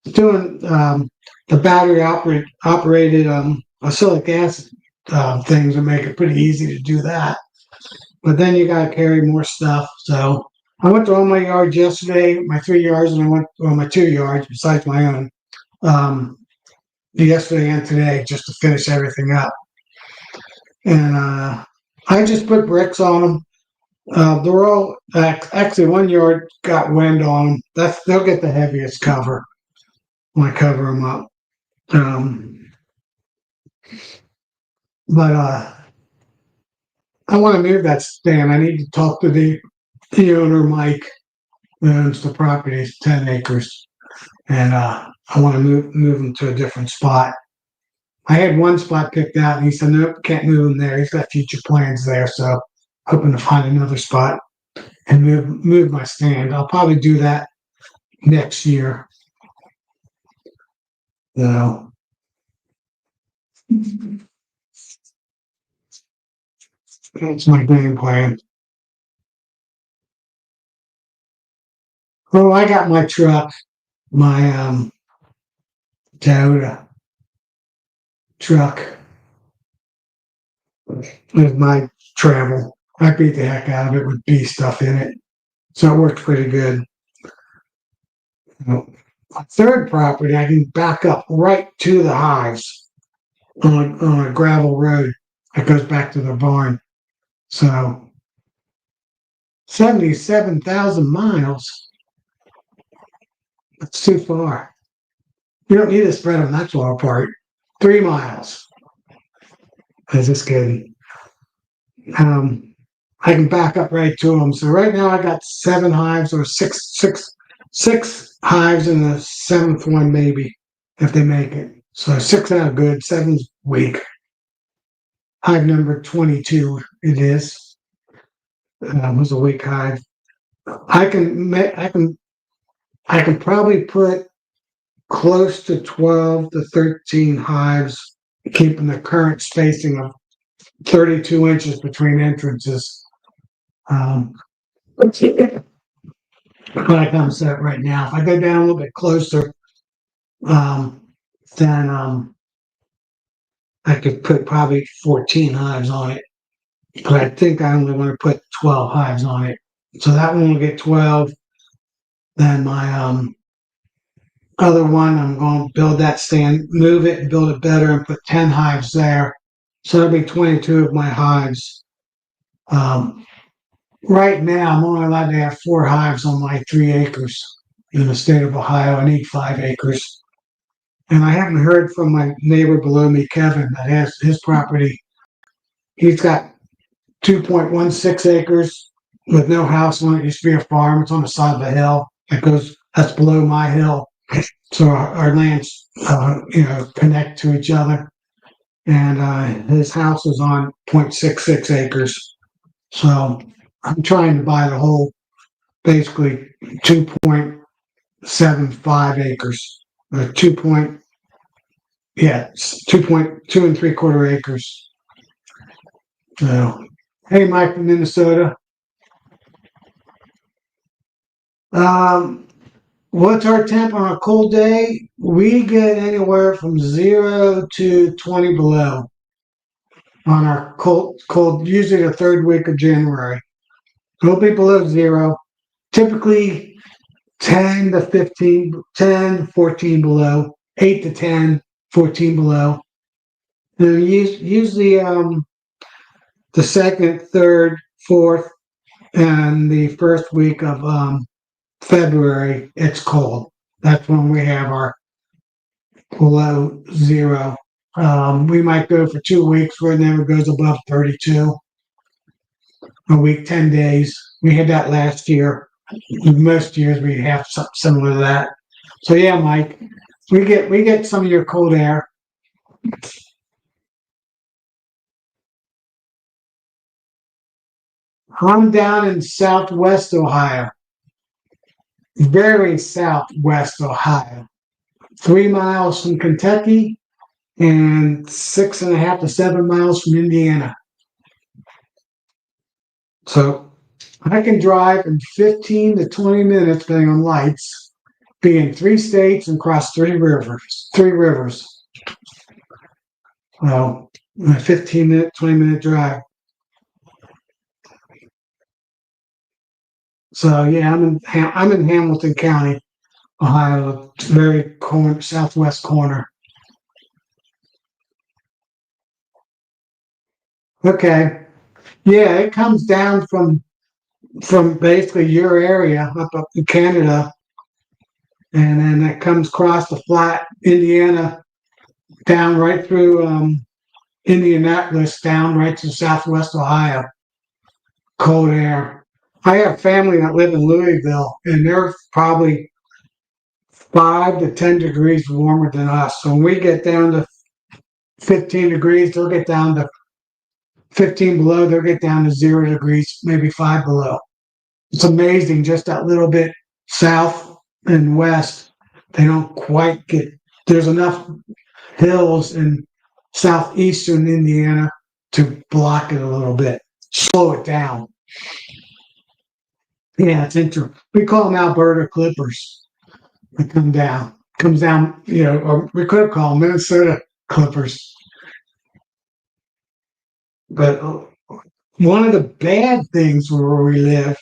doing the battery operated acrylic acid things would make it pretty easy to do that. But then you got to carry more stuff. So I went to all my yards yesterday, my 3 yards, and I went well my 2 yards besides my own yesterday and today just to finish everything up. And I just put bricks on them. They're all actually 1 yard got wind on them. They'll get the heaviest cover when I cover them up. Um, but I want to move that stand. I need to talk to the owner, Mike, who owns the property. It's 10 acres, and I want to move him to a different spot. I had one spot picked out, and he said, "Nope, can't move him there. He's got future plans there." So, hoping to find another spot and move my stand. I'll probably do that next year. So, that's my game plan. Oh, I got my truck, my Toyota truck with my travel. I beat the heck out of it with bee stuff in it. So it worked pretty good. My third property, I can back up right to the hives on a gravel road that goes back to the barn. So 77,000 miles, that's too far. You don't need to spread them that far apart. 3 miles. I was just kidding. I can back up right to them. So right now I got 7 hives or six hives and the 7th one maybe. if they make it. So 6 out good, 7's weak. Hive number 22, it is. Was a weak hive. I can probably put close to 12 to 13 hives, keeping the current spacing of 32 inches between entrances. But like I'm set right now, if I go down a little bit closer, then I could put probably 14 hives on it. But I think I only want to put 12 hives on it. So that one will get 12. Then my other one, I'm going to build that stand, move it and build it better and put 10 hives there. So that'll be 22 of my hives. Right now, I'm only allowed to have 4 hives on my 3 acres in the state of Ohio. I need 5 acres. And I haven't heard from my neighbor below me, Kevin, that has his property. He's got 2.16 acres with no house on it. It used to be a farm. It's on the side of a hill. That's below my hill. So our lands, connect to each other. And his house is on 0.66 acres. So I'm trying to buy the whole, basically 2.75 acres, or 2.2 and 3/4 acres. So, hey, Mike from Minnesota. What's our temp on a cold day? We get anywhere from 0 to 20 below on our cold, usually the 3rd week of January. It'll be below 0. Typically 10 to 15, 10 to 14 below, 8 to 10, 14 below. And usually the 2nd, 3rd, 4th, and the 1st week of February, it's cold. That's when we have our below 0. We might go for 2 weeks where it never goes above 32. A week, 10 days. We had that last year. Most years we have something similar to that. So yeah, Mike, we get some of your cold air. I'm down in Southwest Ohio, very Southwest Ohio, 3 miles from Kentucky and 6.5 to 7 miles from Indiana. So I can drive in 15 to 20 minutes, depending on lights, be in 3 states and cross 3 rivers. 3 rivers. Well, a 15-minute, 20-minute drive. So yeah, I'm in Hamilton County, Ohio, very southwest corner. Okay, yeah, it comes down from basically your area up in Canada, and then it comes across the flat Indiana, down right through Indianapolis, down right to Southwest Ohio. Cold air. I have family that live in Louisville, and they're probably 5 to 10 degrees warmer than us. So when we get down to 15 degrees, they'll get down to 15 below, they'll get down to 0 degrees, maybe 5 below. It's amazing, just that little bit south and west, they don't quite get, there's enough hills in southeastern Indiana to block it a little bit, slow it down. Yeah, it's interesting. We call them Alberta Clippers. They comes down, or we could call them Minnesota Clippers. But one of the bad things where we live,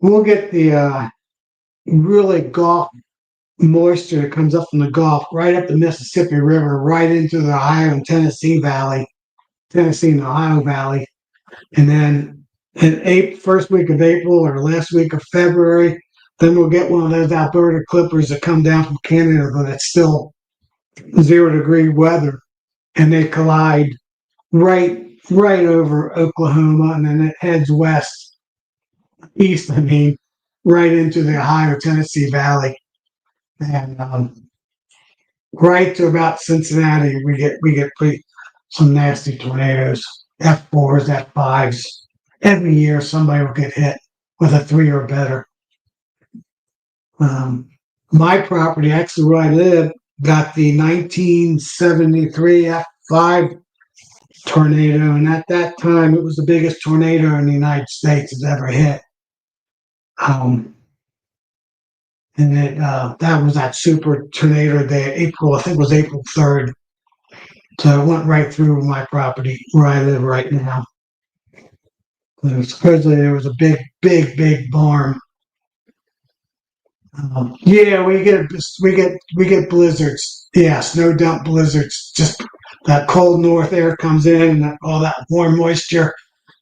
we'll get the really Gulf moisture that comes up from the Gulf right up the Mississippi River, right into the Ohio and Tennessee Valley, Tennessee and Ohio Valley. And then in first week of April or last week of February, then we'll get one of those Alberta Clippers that come down from Canada, but it's still 0 degree weather, and they collide right over Oklahoma, and then it heads east, right into the Ohio Tennessee Valley. And right to about Cincinnati, we get some nasty tornadoes, F4s, F5s. Every year, somebody will get hit with a 3 or better. Um, my property, actually where I live, got the 1973 F5 tornado, and at that time, it was the biggest tornado in the United States has ever hit. Um, and that was that super tornado day, April, I think it was April 3rd. So it went right through my property where I live right now. And supposedly there was a big barn. Yeah, we get blizzards. Yeah, snow dump blizzards. Just that cold north air comes in and all that warm moisture,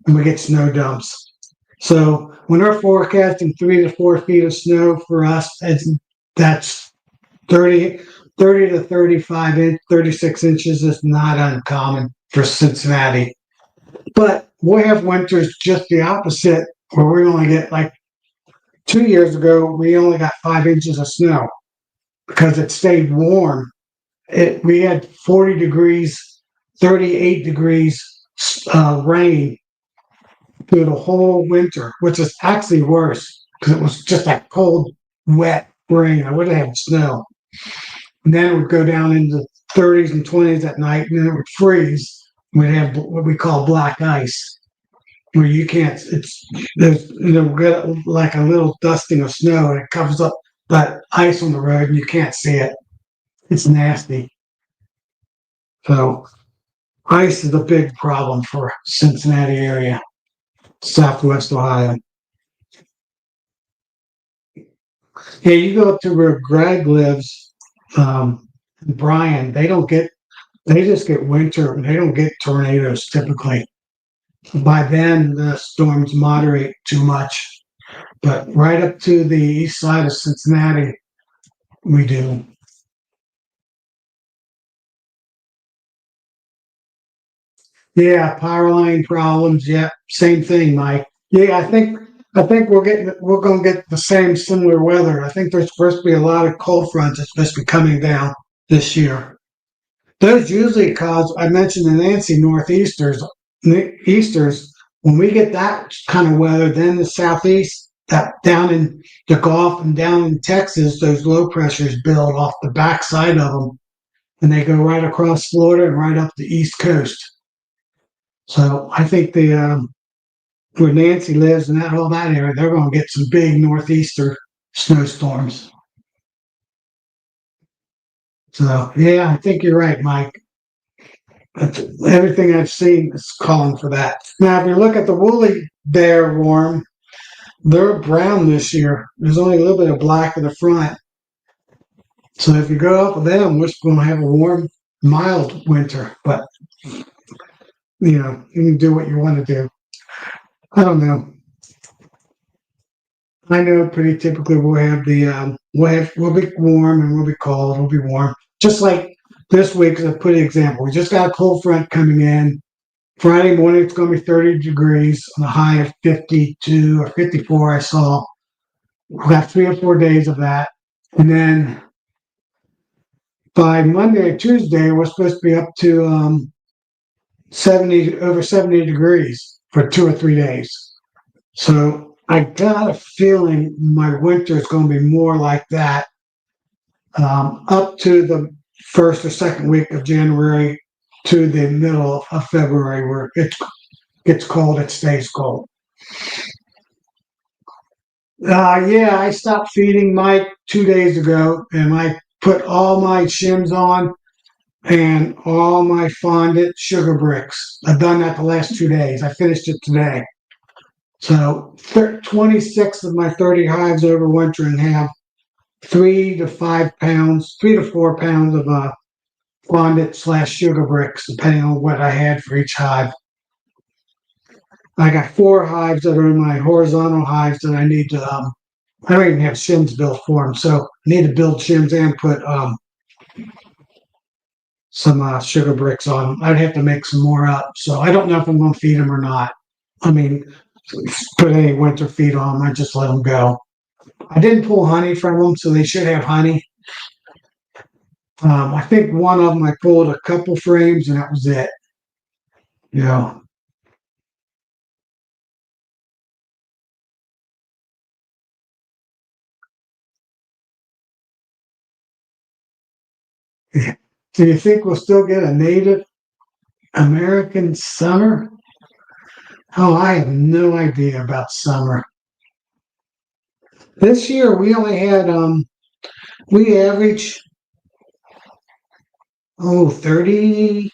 and we get snow dumps. So when they're forecasting 3 to 4 feet of snow for us, that's 30, 30 to 36 inches is not uncommon for Cincinnati. But we have winters just the opposite, where we only get like 2 years ago, we only got 5 inches of snow because it stayed warm. We had 40 degrees, 38 degrees rain through the whole winter, which is actually worse because it was just that cold, wet rain. I would have had snow. And then it would go down into 30s and 20s at night, and then it would freeze. We'd have what we call black ice, where you can't. There's get like a little dusting of snow, and it covers up that ice on the road, and you can't see it. It's nasty. So ice is a big problem for Cincinnati area, Southwest Ohio. Yeah, you go up to where Greg lives, Brian. They just get winter. They don't get tornadoes typically. By then, the storms moderate too much. But right up to the east side of Cincinnati, we do. Yeah, power line problems. Yeah, same thing, Mike. Yeah, I think we're gonna get the same similar weather. I think there's supposed to be a lot of cold fronts that's supposed to be coming down this year. Those usually cause, I mentioned the Nancy northeasters, easters. When we get that kind of weather, then the southeast, that down in the Gulf and down in Texas, those low pressures build off the backside of them, and they go right across Florida and right up the east coast. So I think where Nancy lives and all that area, they're going to get some big northeaster snowstorms. So yeah, I think you're right, Mike. Everything I've seen is calling for that. Now, if you look at the woolly bear worm, they're brown this year. There's only a little bit of black in the front. So if you go up with them, we're going to have a warm, mild winter. But you can do what you want to do. I don't know. I know pretty typically we'll be warm and we'll be cold. We'll be warm. Just like this week, as a pretty example, we just got a cold front coming in. Friday morning, it's going to be 30 degrees on a high of 52 or 54. I saw. We'll have 3 or 4 days of that. And then by Monday or Tuesday, we're supposed to be up to 70 degrees for 2 or 3 days. So I got a feeling my winter is going to be more like that up to the first or second week of January to the middle of February, where it gets cold, it stays cold. Yeah, I stopped feeding Mike 2 days ago, and I put all my shims on and all my fondant sugar bricks. I've done that the last 2 days. I finished it today. So 26 of my 30 hives overwintering have 3 to 4 pounds of fondant / sugar bricks, depending on what I had for each hive. I got 4 hives that are in my horizontal hives that I need to. I don't even have shims built for them, so I need to build shims and put some sugar bricks on them. I'd have to make some more up, so I don't know if I'm going to feed them or not. I mean, put any winter feed on them. I just let them go. I didn't pull honey from them, so they should have honey. I think one of them I pulled a couple frames and that was it. You know, do you think we'll still get a Native American summer? Oh, I have no idea about summer. This year we only had we average 30,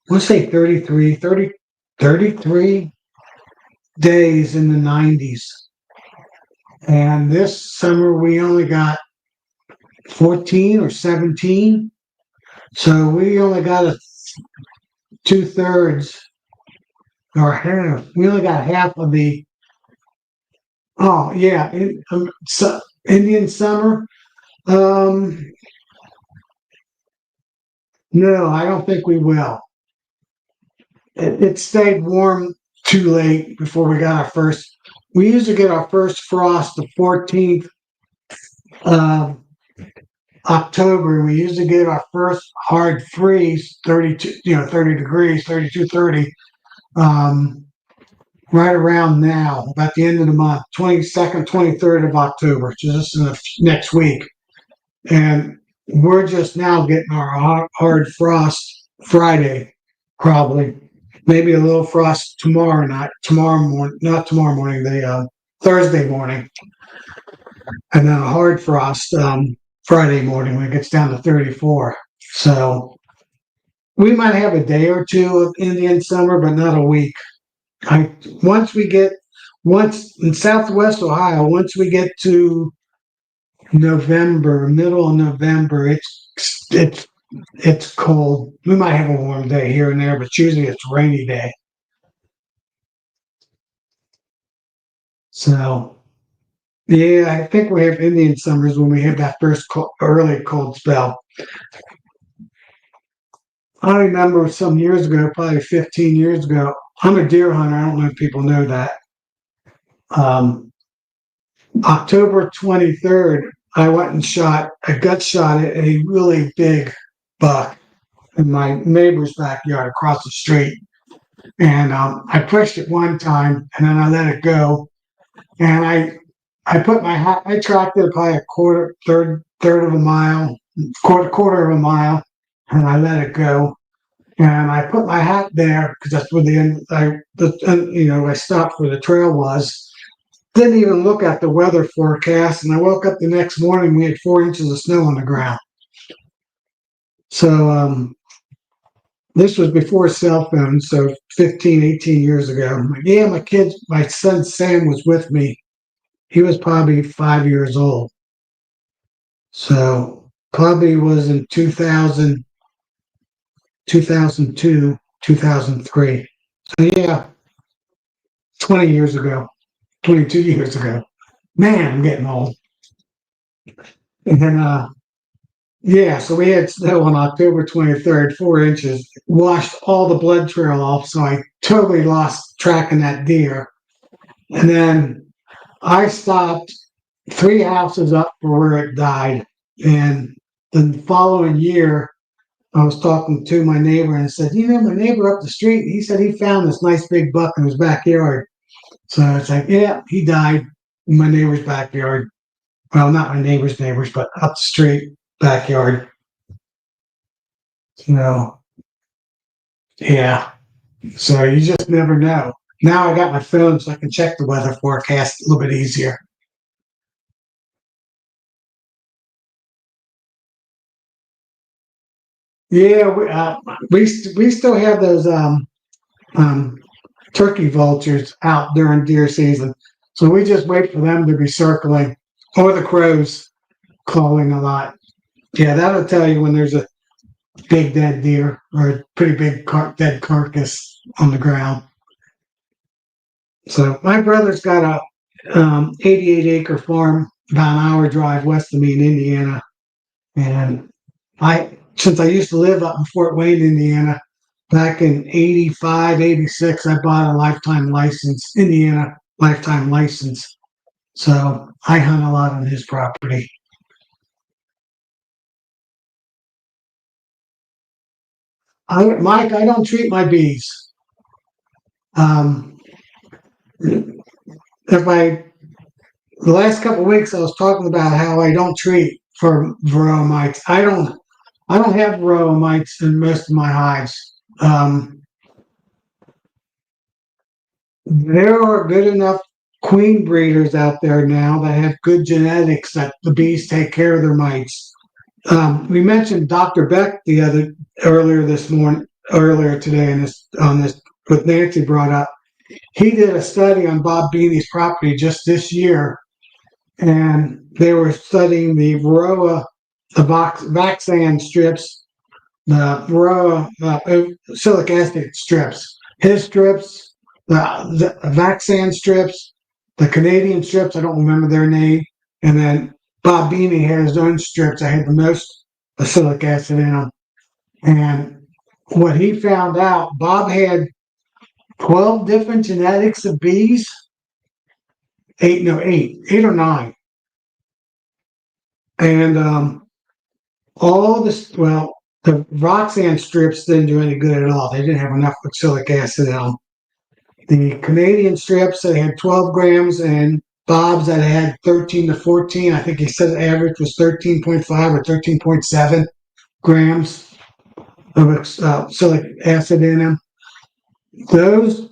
let's say 33 days in the 90s. And this summer we only got 14 or 17. So we only got a two-thirds or half. We only got half of the, oh yeah, Indian summer. Um, no, I don't think we will. It stayed warm too late before we got our first. We usually get our first frost the 14th of October. And we usually get our first hard freeze, 32, 30 degrees, 32, 30, right around now, about the end of the month, 22nd, 23rd of October, which is just in the next week. And we're just now getting our hard frost Friday, probably. Maybe a little frost tomorrow night, tomorrow morning, not tomorrow morning, the Thursday morning, and then a hard frost Friday morning when it gets down to 34. So we might have a day or two of Indian summer, but not a week. I once in Southwest Ohio, once we get to November, middle of November, it's cold. We might have a warm day here and there, but usually it's rainy day. So yeah, I think we have Indian summers when we have that first early cold spell. I remember some years ago, probably 15 years ago. I'm a deer hunter. I don't know if people know that. Um, October 23rd, I went and I got shot at a really big buck in my neighbor's backyard across the street. And I pushed it one time and then I let it go. And I put my hat, I tracked it probably a third of a mile, quarter of a mile, and I let it go. And I put my hat there because that's where I stopped where the trail was. Didn't even look at the weather forecast, and I woke up the next morning. We had 4 inches of snow on the ground. So this was before cell phones, so 15, 18 years ago. Yeah, my son Sam was with me. He was probably 5 years old. So probably was in 2000, 2002, 2003. So yeah, 20 years ago, 22 years ago. Man, I'm getting old. And then, yeah, so we had snow on October 23rd, 4 inches, washed all the blood trail off. So I totally lost track of that deer. And then I stopped 3 houses up from where it died. And the following year, I was talking to my neighbor and I said, my neighbor up the street, he said he found this nice big buck in his backyard. So it's like, yeah, he died in my neighbor's backyard. Well, not my neighbors, but up the street backyard. Yeah. So you just never know. Now I got my phone so I can check the weather forecast a little bit easier. Yeah, we still have those um, turkey vultures out during deer season, so we just wait for them to be circling, or the crows calling a lot. Yeah, that'll tell you when there's a big dead deer or a pretty big dead carcass on the ground. So my brother's got a 88-acre farm about an hour drive west of me in Indiana, and since I used to live up in Fort Wayne, Indiana, back in 85, 86, I bought a lifetime license, Indiana lifetime license. So I hunt a lot on his property. Mike, I don't treat my bees. Um, if I the last couple of weeks I was talking about how I don't treat for varroa mites. I don't have varroa mites in most of my hives. Um, there are good enough queen breeders out there now that have good genetics that the bees take care of their mites. We mentioned Dr. Beck earlier today in this on this, what Nancy brought up. He did a study on Bob Beanie's property just this year, and they were studying the varroa, the Vaxan strips, the varroa silic acid strips, his strips, the Vaxan strips, the Canadian strips. I don't remember their name, and then Bob Beanie had his own strips that had the most acylic acid in them. And what he found out, Bob had 12 different genetics of bees, eight or nine. And all this, well, the Roxanne strips didn't do any good at all. They didn't have enough oxalic acid in them. The Canadian strips, they had 12 grams, and Bob's that had 13 to 14. I think he said the average was 13.5 or 13.7 grams of oxalic acid in them. Those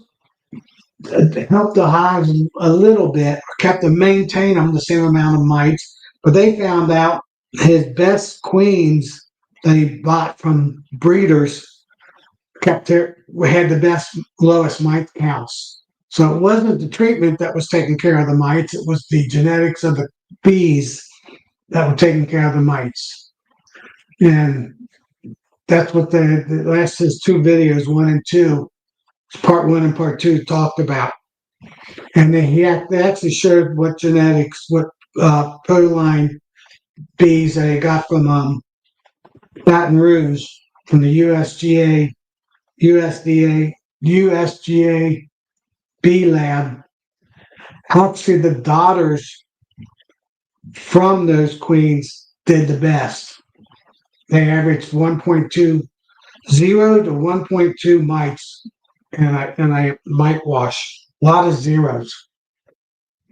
helped the hives a little bit, kept them maintain them the same amount of mites, but they found out his best queens that he bought from breeders had the best lowest mite counts. So it wasn't the treatment that was taking care of the mites; it was the genetics of the bees that were taking care of the mites. And that's what the last his two videos, 1 and 2, part 1 and part 2, talked about. And then they actually showed what genetics, what proline bees that he got from Baton Rouge, from the USDA bee lab. Actually, the daughters from those queens did the best. They averaged 1.20 to 1.2 mites, and I mite wash. A lot of zeros.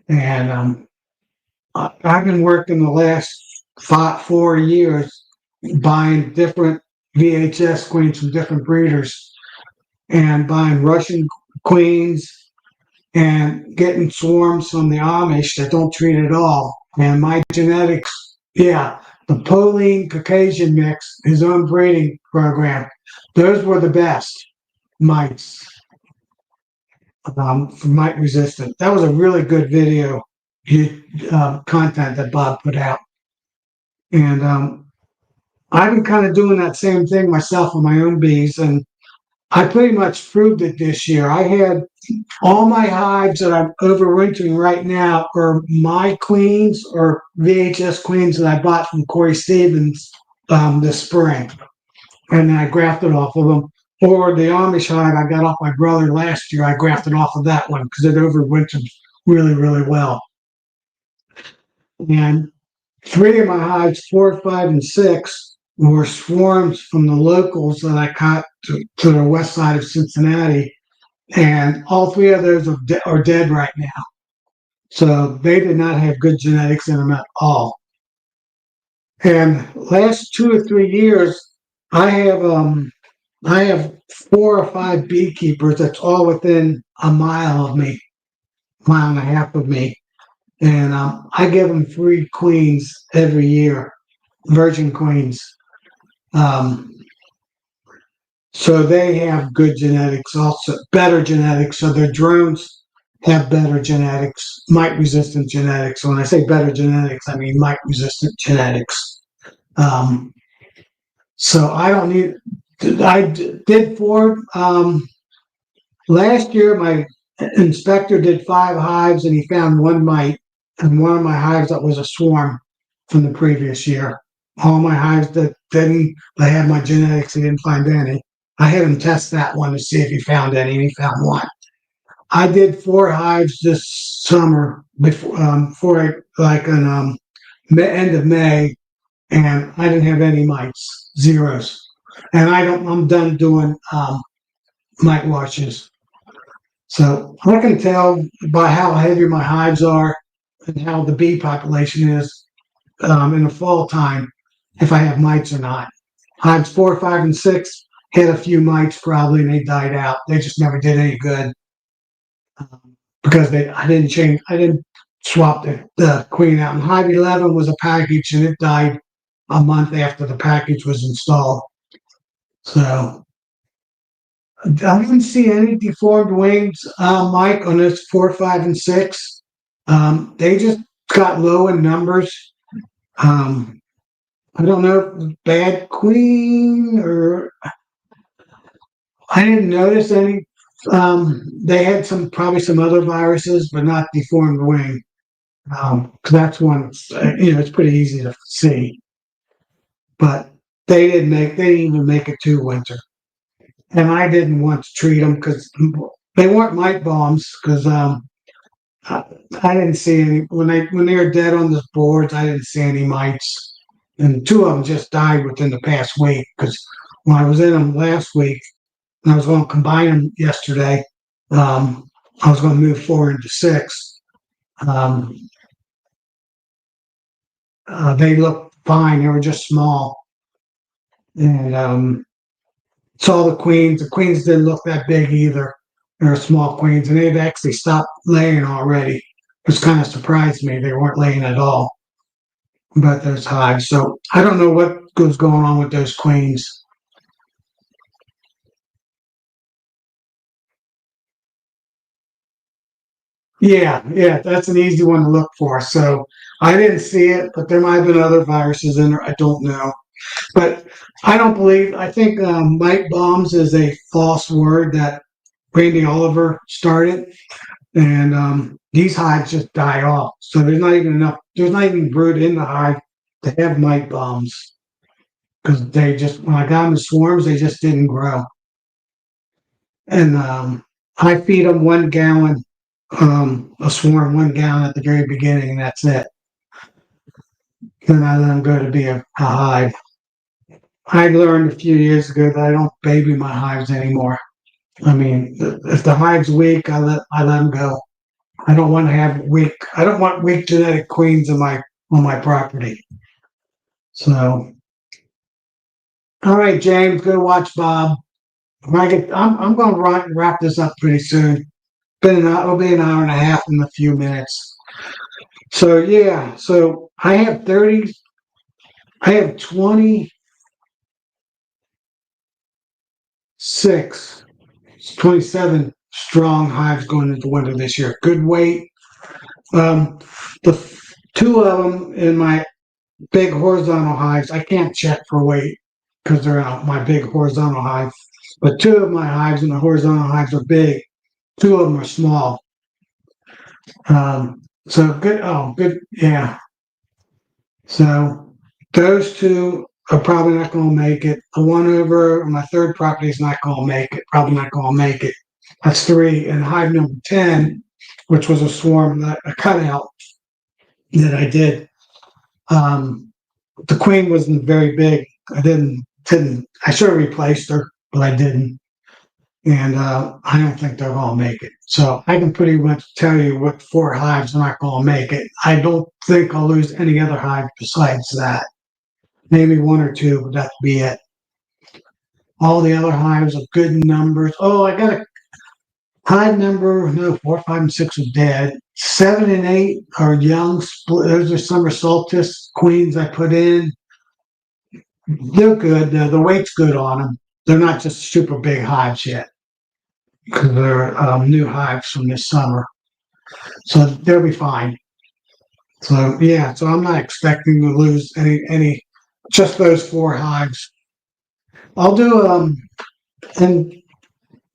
And I've been working the last 4 years buying different VHS queens from different breeders and buying Russian queens and getting swarms from the Amish that don't treat at all. And my genetics, yeah, the Poline Caucasian mix, his own breeding program, those were the best mites for mite resistant. That was a really good video content that Bob put out. And I've been kind of doing that same thing myself with my own bees, and I pretty much proved it this year. I had all my hives that I'm overwintering right now are my queens or VHS queens that I bought from Corey Stevens this spring, and I grafted off of them. Or the Amish hive I got off my brother last year, I grafted off of that one because it overwintered really, really well. And 3 of my hives, 4, 5, and 6, were swarms from the locals that I caught to the west side of Cincinnati. And all 3 of those are dead right now. So they did not have good genetics in them at all. And last 2 or 3 years, I have 4 or 5 beekeepers that's all within a mile of me, mile and a half of me. And I give them 3 queens every year, virgin queens. So they have good genetics, also better genetics. So their drones have better genetics, mite-resistant genetics. So when I say better genetics, I mean mite-resistant genetics. So I don't need. I did 4. Last year, my inspector did 5 hives, and he found 1 mite, and one of my hives that was a swarm from the previous year. All my hives that had my genetics, he didn't find any. I had him test that one to see if he found any, and he found 1. I did 4 hives this summer before like an end of May, and I didn't have any mites, zeros. And I'm done doing mite washes. So I can tell by how heavy my hives are and how the bee population is in the fall time if I have mites or not. Hives 4, 5, and 6 had a few mites probably, and they died out. They just never did any good because I didn't swap the queen out. And Hive 11 was a package, and it died a month after the package was installed. So I didn't see any deformed wings, Mike, on this 4, 5, and 6. They just got low in numbers. Um, I don't know if it was bad queen or I didn't notice any. They had probably some other viruses, but not deformed wing. 'Cause that's one, it's pretty easy to see. But they didn't even make it to winter. And I didn't want to treat them because they weren't mite bombs because I, I didn't see any when they were dead on the boards. I didn't see any mites, and two of them just died within the past week because when I was in them last week and I was going to combine them yesterday, I was going to move 4 into 6. Um, they looked fine. They were just small, and saw the queens. The queens didn't look that big either. They were small queens, and they'd actually stopped laying already, which kind of surprised me. They weren't laying at all. But those hives. So I don't know what was going on with those queens. Yeah, that's an easy one to look for. So I didn't see it, but there might have been other viruses in there. I don't know. But I think mite bombs is a false word that Randy Oliver started. And these hives just die off. So there's not even brood in the hive to have mite bombs because when I got them in swarms, they just didn't grow. And I feed them 1 gallon, a swarm, 1 gallon at the very beginning, and that's it. Then I let them go to be a hive. I learned a few years ago that I don't baby my hives anymore. I mean, if the hive's weak, I let them go. I don't want weak genetic queens on my property. So, all right, James, go watch Bob. I'm going to wrap this up pretty soon. It'll be an hour and a half in a few minutes. So yeah, so I have 26, 27 strong hives going into winter this year. Good weight. Um, the two of them in my big horizontal hives, I can't check for weight because they're out my big horizontal hive. But two of my hives in the horizontal hives are big. Two of them are small. So good. Oh, good. Yeah. So those two are probably not going to make it. The one over on my third property is not going to make it. Probably not going to make it. That's 3. And hive number 10, which was a swarm that a cutout that I did. The queen wasn't very big. Didn't I should have replaced her, but I didn't. And I don't think they're going to make it. So I can pretty much tell you what 4 hives are not going to make it. I don't think I'll lose any other hive besides that. Maybe 1 or 2, but that'd be it. All the other hives are good numbers. Oh, I got a hive number. No, 4, 5, and 6 are dead. 7 and 8 are young. Those are summer solstice queens I put in. They're good. The weight's good on them. They're not just super big hives yet because they're new hives from this summer. So they'll be fine. So yeah, so I'm not expecting to lose any just those 4 hives. I'll do in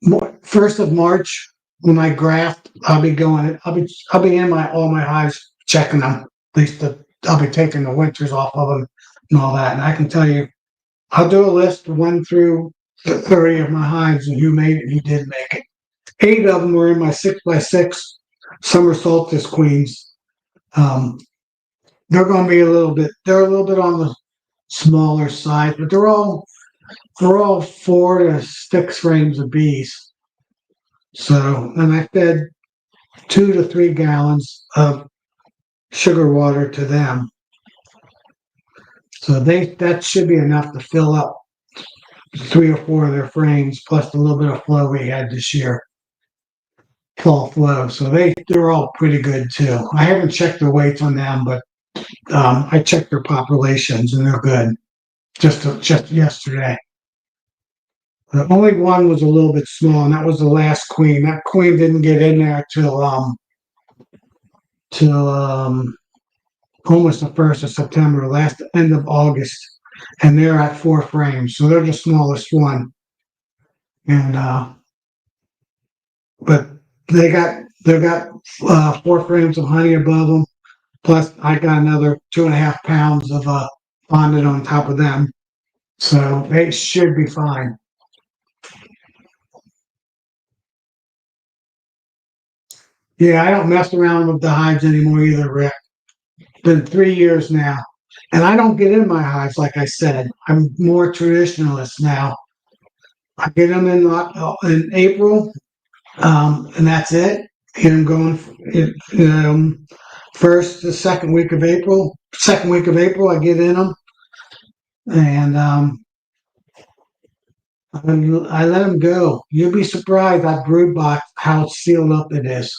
1st of March when I graft. I'll be in my all my hives checking them. At least I'll be taking the winters off of them and all that. And I can tell you, I'll do a list 1 through 30 of my hives and who made it and who didn't make it. 8 of them were in my 6x6 summer solstice queens. Um, they're going to be they're a little bit on the smaller side, but they're all for all 4 to 6 frames of bees. So, and I fed 2 to 3 gallons of sugar water to them. So that should be enough to fill up 3 or 4 of their frames, plus the little bit of flow we had this year, fall flow. So they're all pretty good too. I haven't checked the weights on them, but I checked their populations and they're good. Just yesterday. The only one was a little bit small, and that was the last queen. That queen didn't get in there till almost the 1st of September, last end of August, and they're at 4 frames, so they're the smallest one. And but they got 4 frames of honey above them. Plus, I got another 2.5 pounds of fondant on top of them, so they should be fine. Yeah, I don't mess around with the hives anymore either, Rick. Been 3 years now. And I don't get in my hives, like I said. I'm more traditionalist now. I get them in April, and that's it. Get them going first, the second week of April. Second week of April, I get in them, and I let them go. You'll be surprised that brood box how sealed up it is.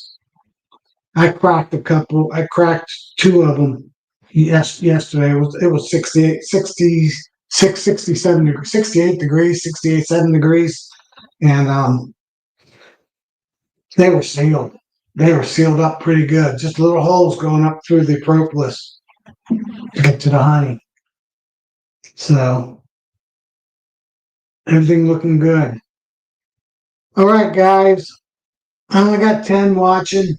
I cracked a couple. I cracked 2 of them. Yes, yesterday it was 67 degrees, 68 degrees, 68, 7 degrees, and they were sealed. They were sealed up pretty good. Just little holes going up through the propolis to get to the honey. So everything looking good. All right, guys. I only got 10 watching.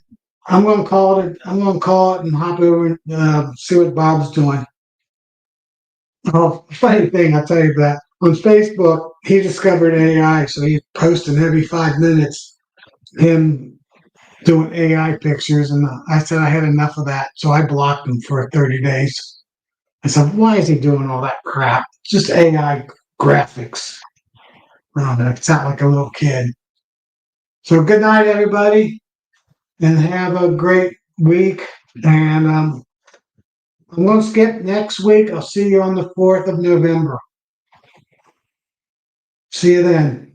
I'm gonna call it. I'm gonna call it and hop over and see what Bob's doing. Oh, funny thing, I'll tell you that. On Facebook, he discovered AI, so he's posting every 5 minutes him doing AI pictures, and I said I had enough of that, so I blocked him for 30 days. I said, why is he doing all that crap? Just AI graphics. I don't know, sound like a little kid. So good night, everybody, and have a great week. And I'm going to skip next week. I'll see you on the 4th of November. See you then.